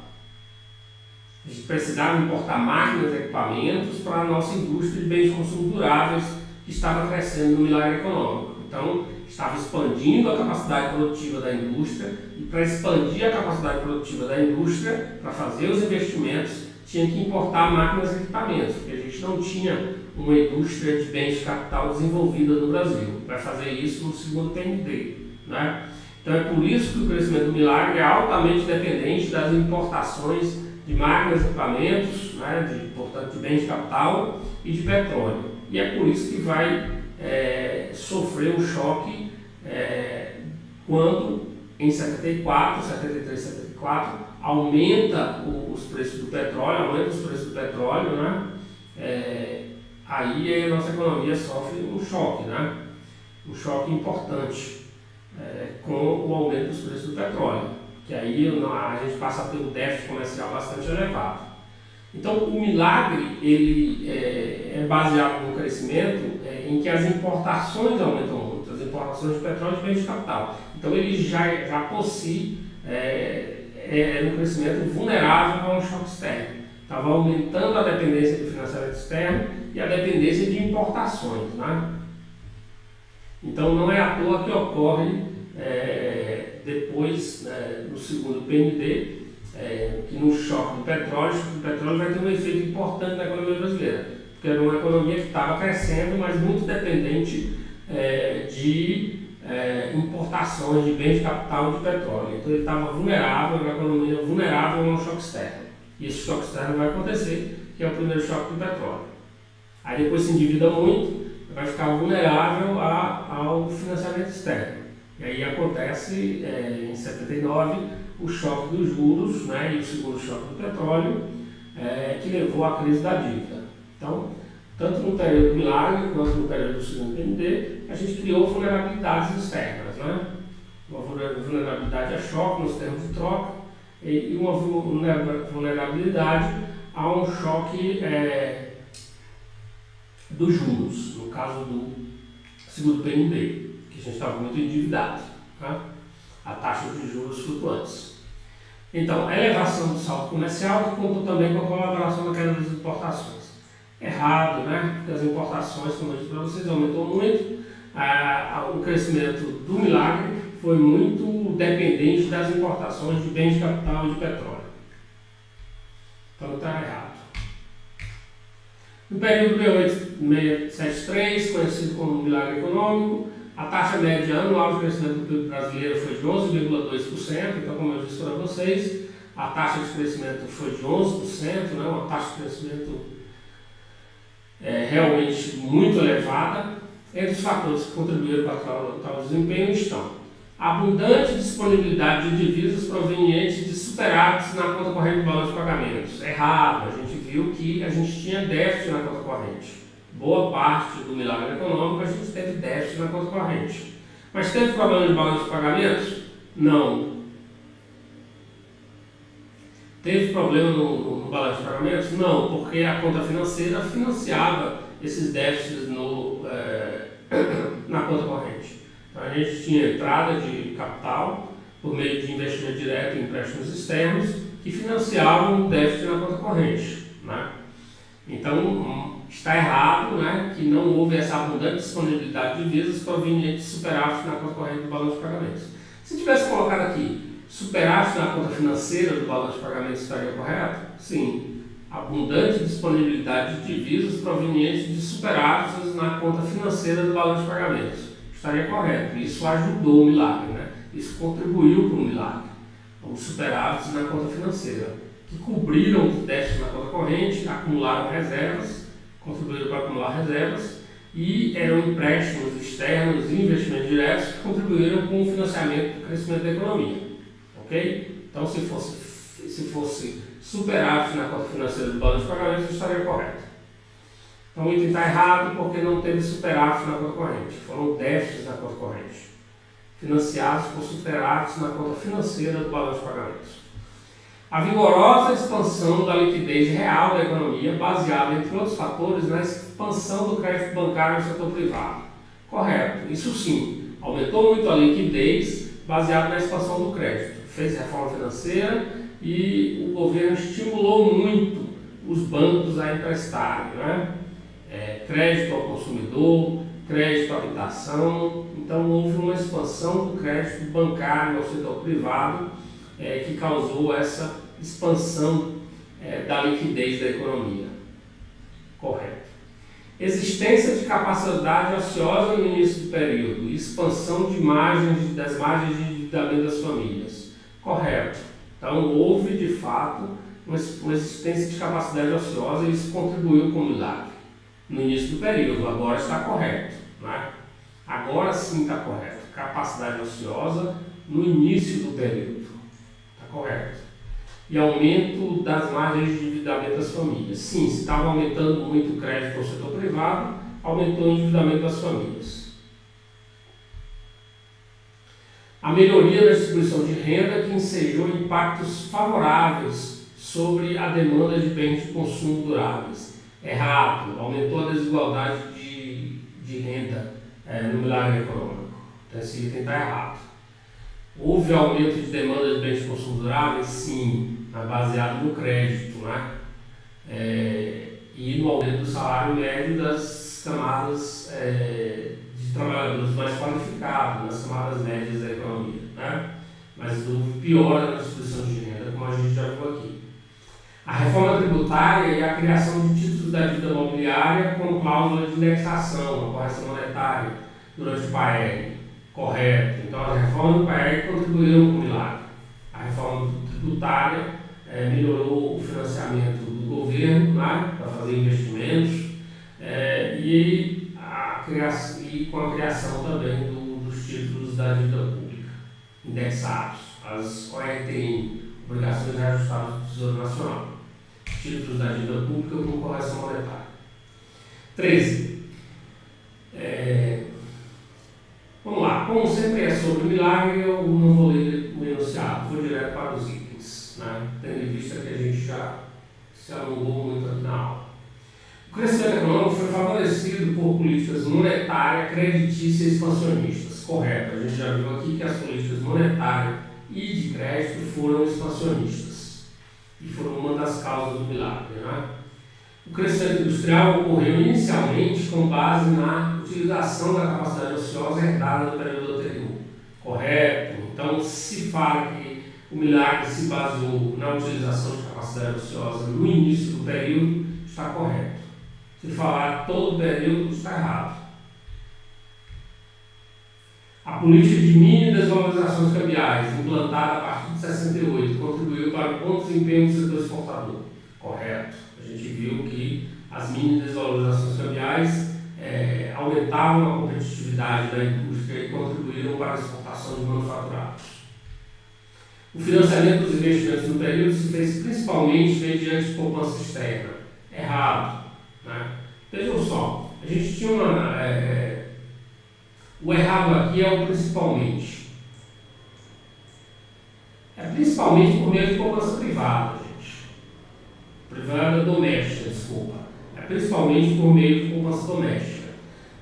A gente precisava importar máquinas e equipamentos para a nossa indústria de bens de consumo duráveis, que estava crescendo no milagre econômico. Então, estava expandindo a capacidade produtiva da indústria, e para expandir a capacidade produtiva da indústria, para fazer os investimentos, tinha que importar máquinas e equipamentos, porque a gente não tinha uma indústria de bens de capital desenvolvida no Brasil. Vai fazer isso no segundo PND, né? Então é por isso que o crescimento do milagre é altamente dependente das importações de máquinas e equipamentos, né, portanto, de bens de capital e de petróleo. E é por isso que vai sofrer um choque quando em 74, 73, 74 aumenta os preços do petróleo, né? Aí a nossa economia sofre um choque, né? Um choque importante com o aumento dos preços do petróleo, que aí a gente passa a ter um déficit comercial bastante elevado. Então, o milagre ele é baseado no crescimento em que as importações aumentam muito, as importações de petróleo e bens de capital. Então, ele já por si é um crescimento vulnerável a um choque externo. Estava aumentando a dependência do financiamento externo e a dependência de importações, né? Então, não é à toa que ocorre depois, no segundo PND, que no choque do petróleo vai ter um efeito importante na economia brasileira, porque era uma economia que estava crescendo, mas muito dependente de importações de bens de capital de petróleo. Então ele estava vulnerável, uma economia vulnerável a um choque externo. E esse choque externo vai acontecer, que é o primeiro choque do petróleo. Aí depois se endivida muito, vai ficar vulnerável ao financiamento externo. E aí acontece, em 79, o choque dos juros, né, e o segundo choque do petróleo, que levou à crise da dívida. Então, tanto no período do milagre quanto no período do segundo PND, a gente criou vulnerabilidades externas, né? Uma vulnerabilidade a choque nos termos de troca e uma vulnerabilidade a um choque dos juros, no caso do segundo PND, que a gente estava muito endividado, tá? A taxa de juros flutuantes. Então, a elevação do saldo comercial que contou também com a colaboração na queda das importações. Errado, né? Porque as importações, como eu disse para vocês, aumentou muito. O crescimento do milagre foi muito dependente das importações de bens de capital e de petróleo. Então está errado. No período 673, conhecido como milagre econômico, a taxa média anual de crescimento do PIB brasileiro foi de 11,2%. Então, como eu disse para vocês, a taxa de crescimento foi de 11%, né? Uma taxa de crescimento realmente muito elevada. Entre os fatores que contribuíram para tal desempenho estão a abundante disponibilidade de divisas provenientes de superávites na conta corrente do balanço de pagamentos. Errado, a gente viu que a gente tinha déficit na conta corrente. Boa parte do milagre econômico a gente teve déficit na conta corrente. Mas teve problema de balanço de pagamentos? Não. Teve problema no balanço de pagamentos? Não, porque a conta financeira financiava esses déficits na conta corrente. Então a gente tinha entrada de capital por meio de investimento direto em empréstimos externos que financiavam o déficit na conta corrente, né? Então está errado, né, que não houve essa abundante disponibilidade de divisas provenientes de superávit na conta corrente do balanço de pagamentos. Se tivesse colocado aqui superávit na conta financeira do balanço de pagamentos, estaria correto? Sim. Abundante disponibilidade de divisas provenientes de superávites na conta financeira do balanço de pagamentos. Estaria correto. Isso ajudou o milagre, né? Isso contribuiu para o milagre. Os superávites na conta financeira, que cobriram os déficits na conta corrente, acumularam reservas, contribuíram para acumular reservas e eram empréstimos externos e investimentos diretos que contribuíram com o financiamento do crescimento da economia. Ok? Então, se fosse superávit na conta financeira do balanço de pagamentos, estaria correto. Então o item está errado porque não teve superávit na conta corrente. Foram déficits na conta corrente, financiados por superávites na conta financeira do balanço de pagamentos. A vigorosa expansão da liquidez real da economia, baseada, entre outros fatores, na expansão do crédito bancário no setor privado. Correto, isso sim, aumentou muito a liquidez baseada na expansão do crédito. Fez reforma financeira e o governo estimulou muito os bancos a emprestarem, né? Crédito ao consumidor, crédito à habitação. Então houve uma expansão do crédito bancário ao setor privado que causou essa expansão da liquidez da economia. Correto. Existência de capacidade ociosa no início do período, expansão das margens de endividamento das famílias. Correto. Então houve de fato uma existência de capacidade ociosa e isso contribuiu com o milagre no início do período. Agora está correto, né? Agora sim está correto. Capacidade ociosa no início do período. Está correto. E aumento das margens de endividamento das famílias. Sim, se estava aumentando muito o crédito ao setor privado, aumentou o endividamento das famílias. A melhoria da distribuição de renda que ensejou impactos favoráveis sobre a demanda de bens de consumo duráveis. Errado, aumentou a desigualdade de renda no milagre econômico. Então esse item está errado. Houve aumento de demanda de bens de consumo duráveis? Sim, baseado no crédito, né? E no aumento do salário médio das camadas de trabalhadores mais qualificados, nas camadas médias da economia, né? Mas houve piora na distribuição de renda com como a gente já viu aqui. A reforma tributária e a criação de títulos da dívida imobiliária com cláusula de indexação, a correção monetária durante o PAEG. Correto. Então, as reformas do PAEG contribuíram com o milagre. A reforma tributária melhorou o financiamento do governo, né, para fazer investimentos e com a criação também dos títulos da dívida pública indexados, as ORTN, Obrigações Reajustadas do Tesouro Nacional, títulos da dívida pública com correção monetária. 13. Vamos lá, como sempre é sobre milagre, eu não vou ler o enunciado, vou direto para os itens, né? Tendo em vista que a gente já se alongou muito aqui na aula. O crescimento econômico foi favorecido por políticas monetárias, creditícias e expansionistas. Correto, a gente já viu aqui que as políticas monetárias e de crédito foram expansionistas e foram uma das causas do milagre, né? O crescimento industrial ocorreu inicialmente com base na utilização da capacidade ociosa herdada do período anterior. Correto? Então, se fala que o milagre se baseou na utilização de capacidade ociosa no início do período, está correto. Se falar todo o período, está errado. A política de mini desvalorizações cambiais, implantada a partir de 68, contribuiu para o bom desempenho do setor exportador. Correto. A gente viu que as mini desvalorizações cambiais aumentavam a competitividade da indústria e contribuíram para a exportação de manufaturados. O financiamento dos investimentos no período se fez principalmente mediante poupança externa. Errado, né? Vejam só, a gente tinha o errado aqui é o principalmente. É principalmente por meio de poupança privada, gente. Privada doméstica, desculpa. É principalmente por meio de poupança doméstica.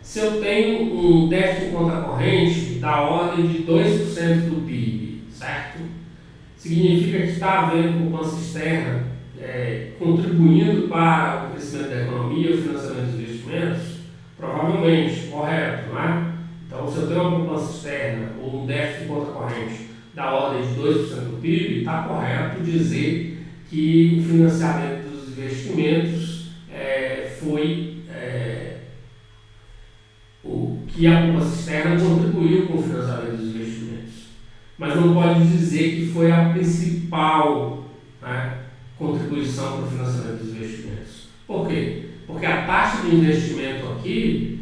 Se eu tenho um déficit em conta corrente da ordem de 2% do PIB, certo? Significa que está havendo poupança externa contribuindo para o crescimento da economia e o financiamento dos investimentos? Provavelmente, correto, não é? Então, se eu tenho uma poupança externa ou um déficit em conta corrente da ordem de 2% do PIB, está correto dizer que o financiamento dos investimentos que a poupança externa contribuiu com o financiamento dos investimentos. Mas não pode dizer que foi a principal, né, contribuição para o financiamento dos investimentos. Por quê? Porque a taxa de investimento aqui,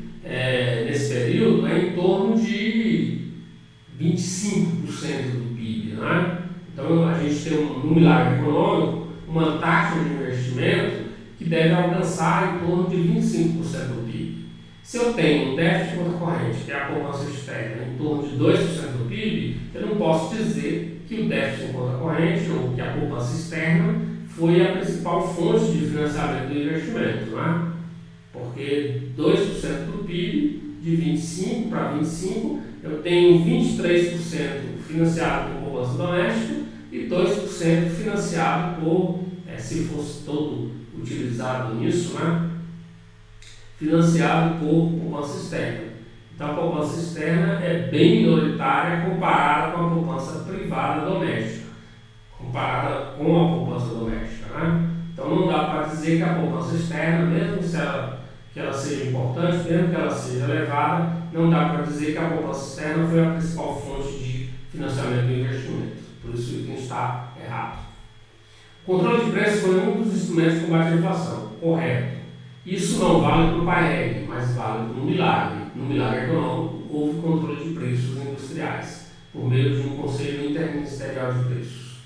nesse período, é em torno de 25% do PIB. Né? Então, a gente tem, no milagre econômico, uma taxa de investimento que deve alcançar em torno de 25% do PIB. Se eu tenho um déficit de conta corrente, que é a poupança externa, em torno de 2% do PIB, eu não posso dizer que o déficit em conta corrente ou que a poupança externa foi a principal fonte de financiamento do investimento, né? Porque 2% do PIB, de 25 para 25, eu tenho 23% financiado por poupança doméstica e 2% financiado por, se fosse todo utilizado nisso, né? Financiado por poupança externa. Então a poupança externa é bem minoritária comparada com a poupança privada doméstica, comparada com a poupança doméstica, né? Então não dá para dizer que a poupança externa, mesmo que ela seja importante, mesmo que ela seja elevada, não dá para dizer que a poupança externa foi a principal fonte de financiamento do investimento. Por isso o item está errado. O controle de preços foi um dos instrumentos de combate à inflação. Correto. Isso não vale para o PAEG, mas vale para o milagre. No milagre econômico, houve controle de preços industriais, por meio de um Conselho Interministerial de Preços.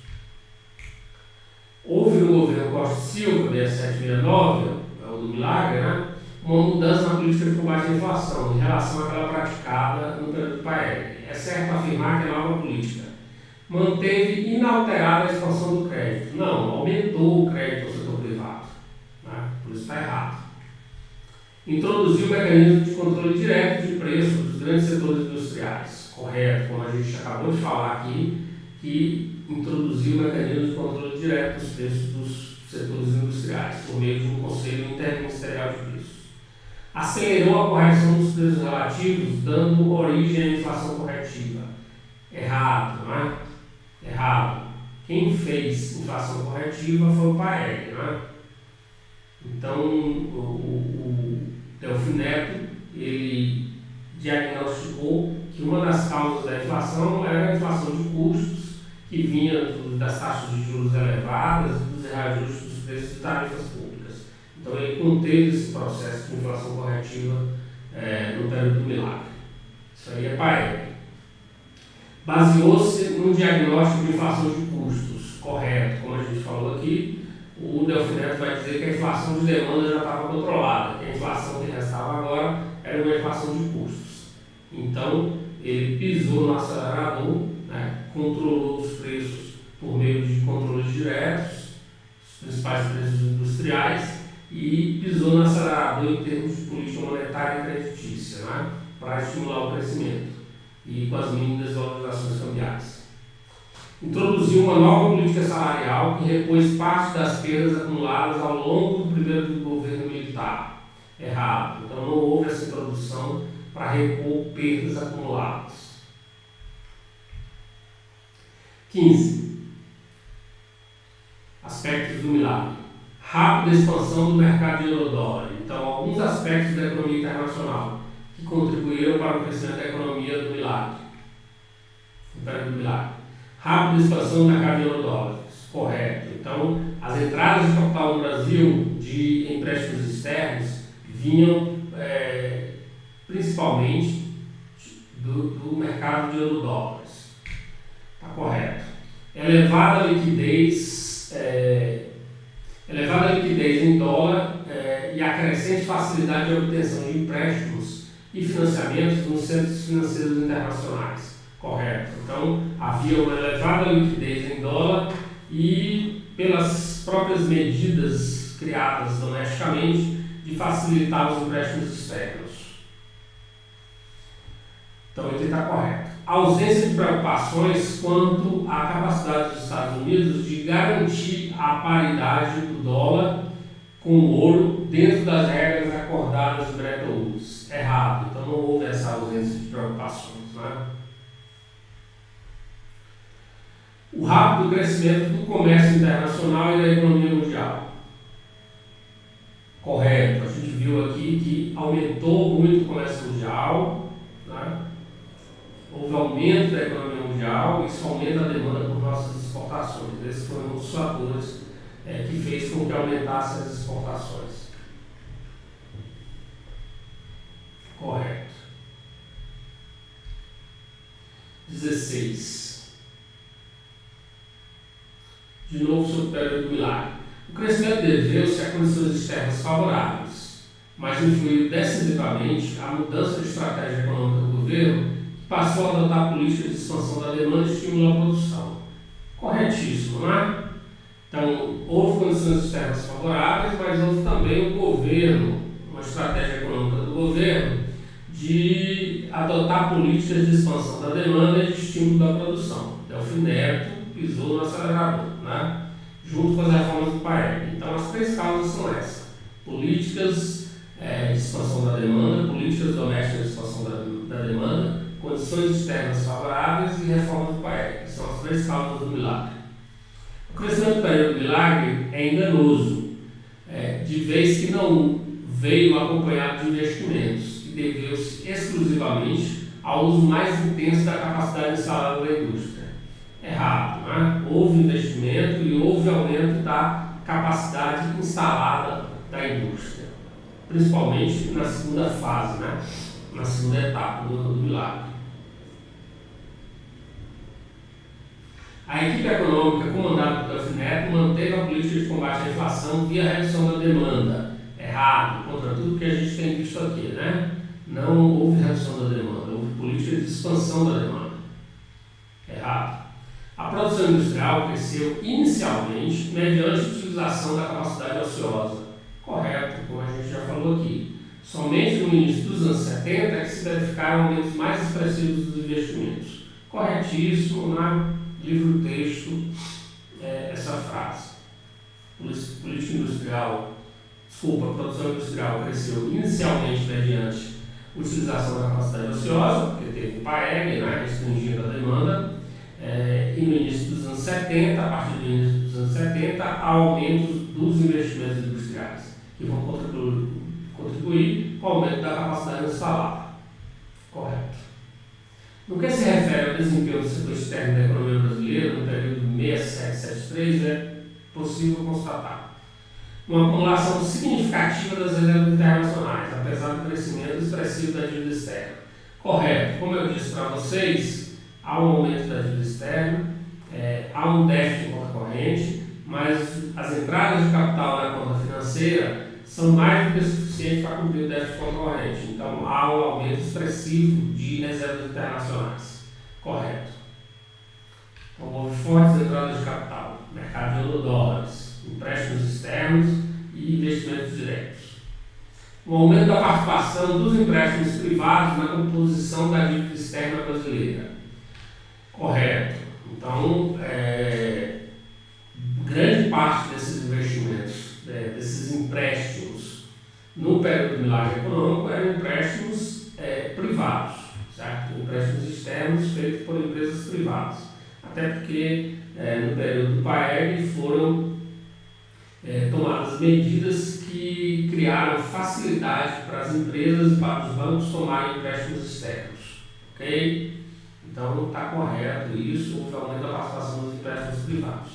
Houve no governo Costa e Silva, 6769, é o do milagre, né? Uma mudança na política de combate à inflação em relação àquela praticada no período do PAEG. É certo afirmar que a nova política manteve inalterada a expansão do crédito. Não, aumentou o crédito ao setor privado, né? Por isso está errado. Introduziu o mecanismo de controle direto de preços dos grandes setores industriais. Correto, como a gente acabou de falar aqui, que introduziu o mecanismo de controle direto dos preços dos setores industriais, por meio de um Conselho Interministerial de Preços. Acelerou a correção dos preços relativos, dando origem à inflação corretiva. Errado, não é? Errado. Quem fez inflação corretiva foi o Paeg, né? Então, o Delfim Neto, ele diagnosticou que uma das causas da inflação era a inflação de custos que vinha das taxas de juros elevadas e dos reajustes dos preços de tarifas públicas. Então, ele conteve esse processo de inflação corretiva no período do milagre. Isso aí é Paeg. Baseou-se num diagnóstico de inflação de custos correto, como a gente falou aqui. O Delfim Neto vai dizer que a inflação de demanda já estava controlada, que a inflação que restava agora era uma inflação de custos. Então, ele pisou no acelerador, né, controlou os preços por meio de controles diretos, os principais preços industriais, e pisou no acelerador em termos de política monetária e creditícia, né, para estimular o crescimento e com as mínimas valorizações cambiais. Introduziu uma nova política salarial que repôs parte das perdas acumuladas ao longo do primeiro governo militar. Errado. Então não houve essa introdução para repor perdas acumuladas. 15. Aspectos do milagre. Rápida expansão do mercado de euro-dólar. Então, alguns aspectos da economia internacional que contribuíram para o crescimento da economia do milagre. Rápida expansão do mercado de euro-dólares. Correto. Então, as entradas de capital no Brasil de empréstimos externos vinham principalmente do mercado de euro-dólares. Está correto. Elevada liquidez em dólar e a crescente facilidade de obtenção de empréstimos e financiamentos nos centros financeiros internacionais. Correto. Então, havia uma elevada liquidez em dólar e, pelas próprias medidas criadas domesticamente, de facilitar os empréstimos externos. Então, ele está correto. A ausência de preocupações quanto à capacidade dos Estados Unidos de garantir a paridade do dólar com o ouro dentro das regras acordadas em Bretton Woods. Errado. Então, não houve essa ausência de preocupações, né? O rápido crescimento do comércio internacional e da economia mundial. Correto. A gente viu aqui que aumentou muito o comércio mundial, né? Houve aumento da economia mundial e isso aumenta a demanda por nossas exportações. Esses foram um dos fatores que fez com que aumentasse as exportações. Correto. 16. De novo sobre o período do milagre. O crescimento deveu-se a condições externas favoráveis, mas influiu decisivamente a mudança de estratégia econômica do governo, que passou a adotar políticas de expansão da demanda e estímulo à produção. Corretíssimo, não é? Então, houve condições externas favoráveis, mas houve também o governo, uma estratégia econômica do governo, de adotar políticas de expansão da demanda e de estímulo da produção. Delfim Neto pisou no acelerador, né? Junto com as reformas do Paeg. Então, as três causas são essas: políticas de expansão da demanda, políticas domésticas de expansão da demanda, condições externas favoráveis e reforma do Paeg, que são as três causas do milagre. O crescimento do período do milagre é enganoso, de vez que não veio acompanhado de investimentos e deveu-se exclusivamente ao uso mais intenso da capacidade instalada da indústria. Errado, né? Houve investimento e houve aumento da capacidade instalada da indústria, principalmente na segunda fase, né? Na segunda etapa do milagre. A equipe econômica comandada por Delfim Neto manteve a política de combate à inflação via redução da demanda. Errado, contra tudo que a gente tem visto aqui, né? Não houve redução da demanda, houve política de expansão da demanda. Errado. A produção industrial cresceu inicialmente mediante a utilização da capacidade ociosa. Correto, como a gente já falou aqui. Somente no início dos anos 70 é que se verificaram aumentos mais expressivos dos investimentos. Corretíssimo, né? Livro-texto, essa frase. A produção industrial cresceu inicialmente mediante a utilização da capacidade ociosa, porque teve o Paeg, né, restringindo a demanda, e no início dos anos 70, a partir do início dos anos 70, há aumentos dos investimentos industriais, que vão contribuir com o aumento da capacidade instalada. Correto. No que se refere ao desempenho do setor externo da economia brasileira, no período 67-73, é possível constatar uma acumulação significativa das reservas internacionais, apesar do crescimento expressivo da dívida externa. Correto. Como eu disse para vocês, há um aumento da dívida externa, há um déficit em conta corrente, mas as entradas de capital na conta financeira são mais do que suficientes para cobrir o déficit de conta corrente. Então, há um aumento expressivo de reservas internacionais. Correto. Então, houve fortes entradas de capital, mercado de euro-dólares, empréstimos externos e investimentos diretos. O aumento da participação dos empréstimos privados na composição da dívida externa brasileira. Correto. Então, grande parte desses investimentos, desses empréstimos no período do milagre econômico eram empréstimos privados, certo? Empréstimos externos feitos por empresas privadas. Até porque no período do PAEG foram tomadas medidas que criaram facilidade para as empresas e para os bancos tomarem empréstimos externos. Ok? Então está correto isso, houve aumento da participação dos empréstimos privados.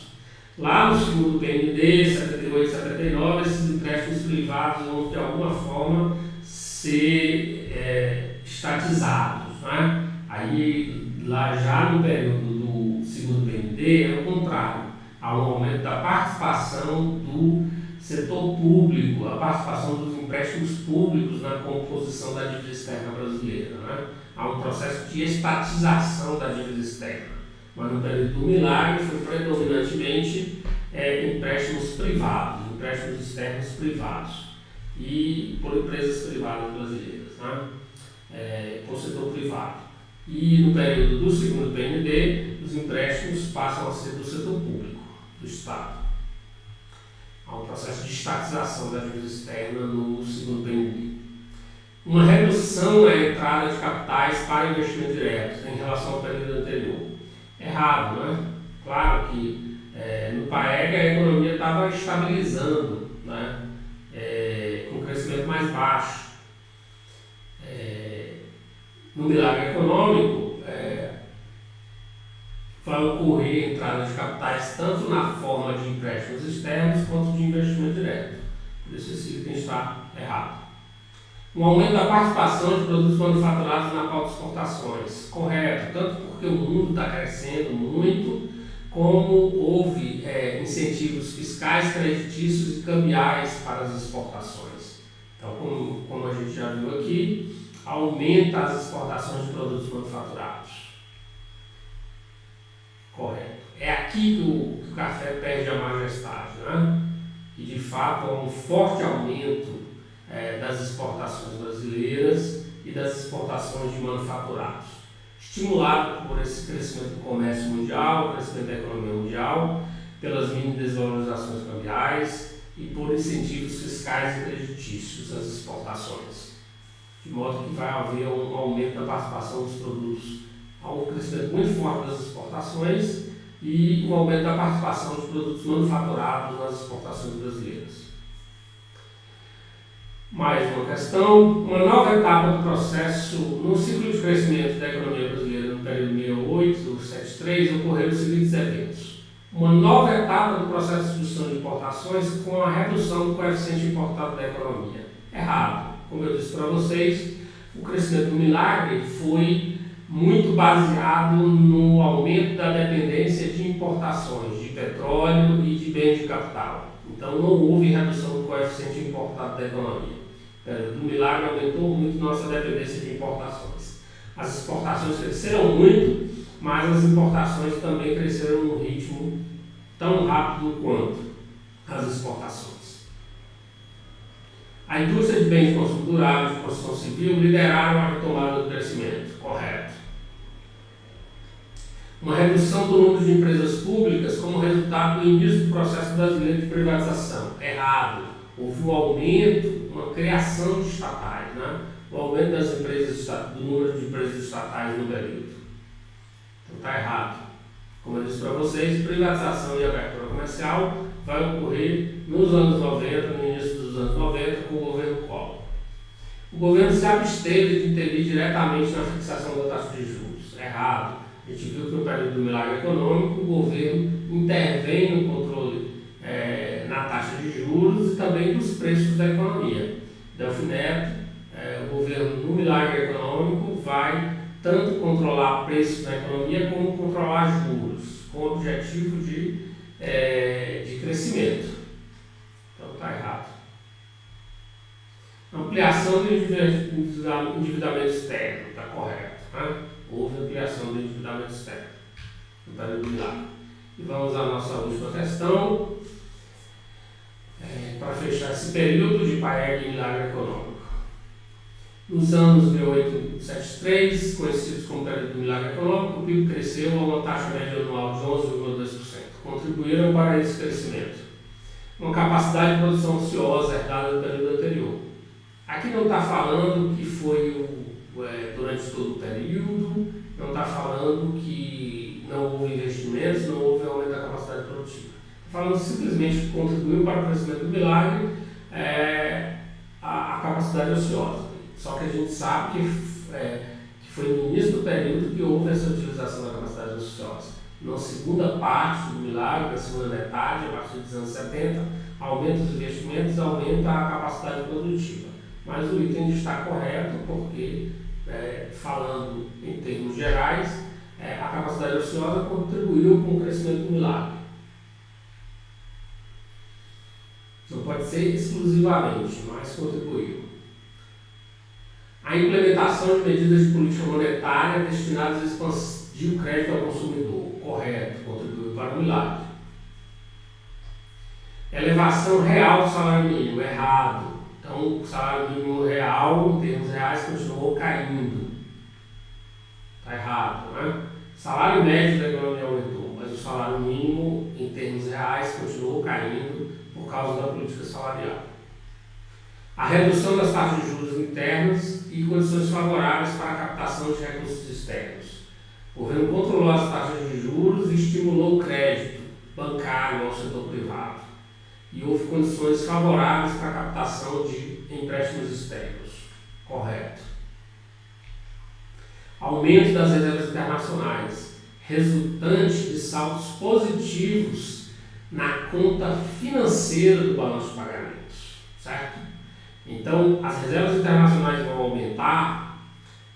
Lá no segundo PND, 78 e 79, esses empréstimos privados vão de alguma forma ser estatizados. Né? Aí lá já no período do segundo PND é o contrário. Há um aumento da participação do setor público, a participação dos empréstimos públicos na composição da dívida externa brasileira. Né? Há um processo de estatização da dívida externa. Mas no período do milagre foi predominantemente empréstimos privados, empréstimos externos privados e por empresas privadas brasileiras, né? Por setor privado. E no período do segundo PND, os empréstimos passam a ser do setor público, do Estado. Há um processo de estatização da dívida externa no segundo PND. Uma redução na entrada de capitais para investimento direto em relação ao período anterior. Errado, né? Claro que no PAEG a economia estava estabilizando, né? Com um crescimento mais baixo. No milagre econômico, vai ocorrer entrada de capitais tanto na forma de empréstimos externos quanto de investimento direto. Por isso esse item está errado. Um aumento da participação de produtos manufaturados na pauta de exportações. Correto, tanto porque o mundo está crescendo muito, como houve incentivos fiscais, creditícios e cambiais para as exportações. Então, como a gente já viu aqui, aumenta as exportações de produtos manufaturados. Correto. É aqui que o café perde a majestade, né? E de fato há um forte aumento das exportações brasileiras e das exportações de manufaturados, estimulado por esse crescimento do comércio mundial, crescimento da economia mundial, pelas mini desvalorizações cambiais e por incentivos fiscais e creditícios às exportações, de modo que vai haver um aumento da participação dos produtos. Há um crescimento muito forte das exportações e um aumento da participação de produtos manufaturados nas exportações brasileiras. Mais uma questão, uma nova etapa do processo no ciclo de crescimento da economia brasileira no período 68, 73, ocorreram os seguintes eventos. Uma nova etapa do processo de redução de importações com a redução do coeficiente importado da economia. Errado. Como eu disse para vocês, o crescimento do milagre foi muito baseado no aumento da dependência de importações de petróleo e de bens de capital. Então não houve redução do coeficiente importado da economia. O período do milagre aumentou muito nossa dependência de importações. As exportações cresceram muito, mas as importações também cresceram num ritmo tão rápido quanto as exportações. A indústria de bens de consumo durável e de construção civil lideraram a retomada do crescimento. Correto. Uma redução do número de empresas públicas como resultado do início do processo brasileiro de privatização. Errado. Houve um aumento, uma criação de estatais, né? O aumento das empresas, do número de empresas estatais no período. Então está errado. Como eu disse para vocês, privatização e abertura comercial vai ocorrer nos anos 90, no início dos anos 90, com o governo Collor. O governo se absteve de intervir diretamente na fixação da taxa de juros. Errado. A gente viu que no período do milagre econômico, o governo intervém no controle na taxa de juros e também dos preços da economia. Delfim Neto, o governo no milagre econômico vai tanto controlar preços da economia como controlar juros, com o objetivo de crescimento. Então está errado. Ampliação do endividamento externo, está correto. Né? Houve ampliação do endividamento externo no período do milagre. E vamos à nossa última questão, para fechar esse período de Paeg e milagre econômico. Nos anos 1873, conhecidos como período do milagre econômico, o PIB cresceu a uma taxa média anual de 11,2%. Contribuíram para esse crescimento uma capacidade de produção ociosa herdada do período anterior. Aqui não está falando que foi durante todo o período, não está falando que não houve investimentos, não houve aumento da capacidade produtiva. Está falando simplesmente que contribuiu para o crescimento do milagre a capacidade ociosa. Só que a gente sabe que foi no início do período que houve essa utilização da capacidade ociosa. Na segunda parte do milagre, na segunda metade, a partir dos anos 70, aumenta os investimentos, aumenta a capacidade produtiva. Mas o item está correto porque, falando em termos gerais, a capacidade ociosa contribuiu com o crescimento do milagre. Não pode ser exclusivamente, mas contribuiu. A implementação de medidas de política monetária destinadas a expandir o crédito ao consumidor. Correto, contribuiu para o milagre. Elevação real do salário mínimo. Errado. Então, o salário mínimo real, em termos reais, continuou caindo. Está errado, né? Salário médio da economia aumentou, mas o salário mínimo, em termos reais, continuou caindo por causa da política salarial. A redução das taxas de juros internas e condições favoráveis para a captação de recursos externos. O governo controlou as taxas de juros e estimulou o crédito bancário ao setor privado. E houve condições favoráveis para a captação de empréstimos externos. Correto. Aumento das reservas internacionais, resultante de saldos positivos na conta financeira do balanço de pagamentos. Certo? Então, as reservas internacionais vão aumentar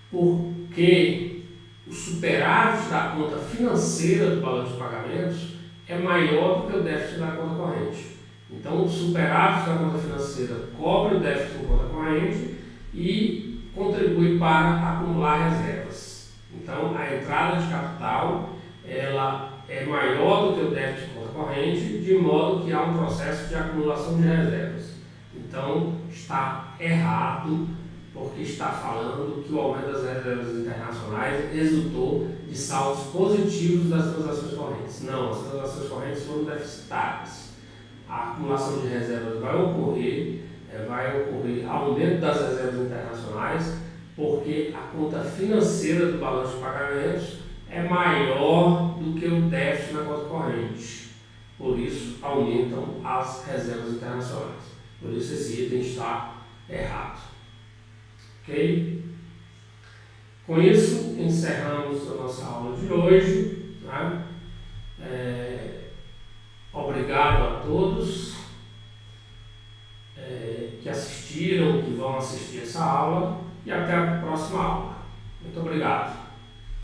porque o superávit da conta financeira do balanço de pagamentos é maior do que o déficit da conta corrente. Então, o superávit da conta financeira cobre o déficit da conta corrente e contribui para acumular reservas. Então, a entrada de capital ela é maior do que o déficit da conta corrente, de modo que há um processo de acumulação de reservas. Então, está errado, porque está falando que o aumento das reservas internacionais resultou de saldos positivos das transações correntes. Não, as transações correntes foram deficitárias. A acumulação de reservas vai ocorrer aumento das reservas internacionais, porque a conta financeira do balanço de pagamentos é maior do que o déficit na conta corrente. Por isso, aumentam as reservas internacionais. Por isso, esse item está errado. Ok? Com isso, encerramos a nossa aula de hoje. Tá? Obrigado a todos que assistiram, que vão assistir essa aula e até a próxima aula. Muito obrigado.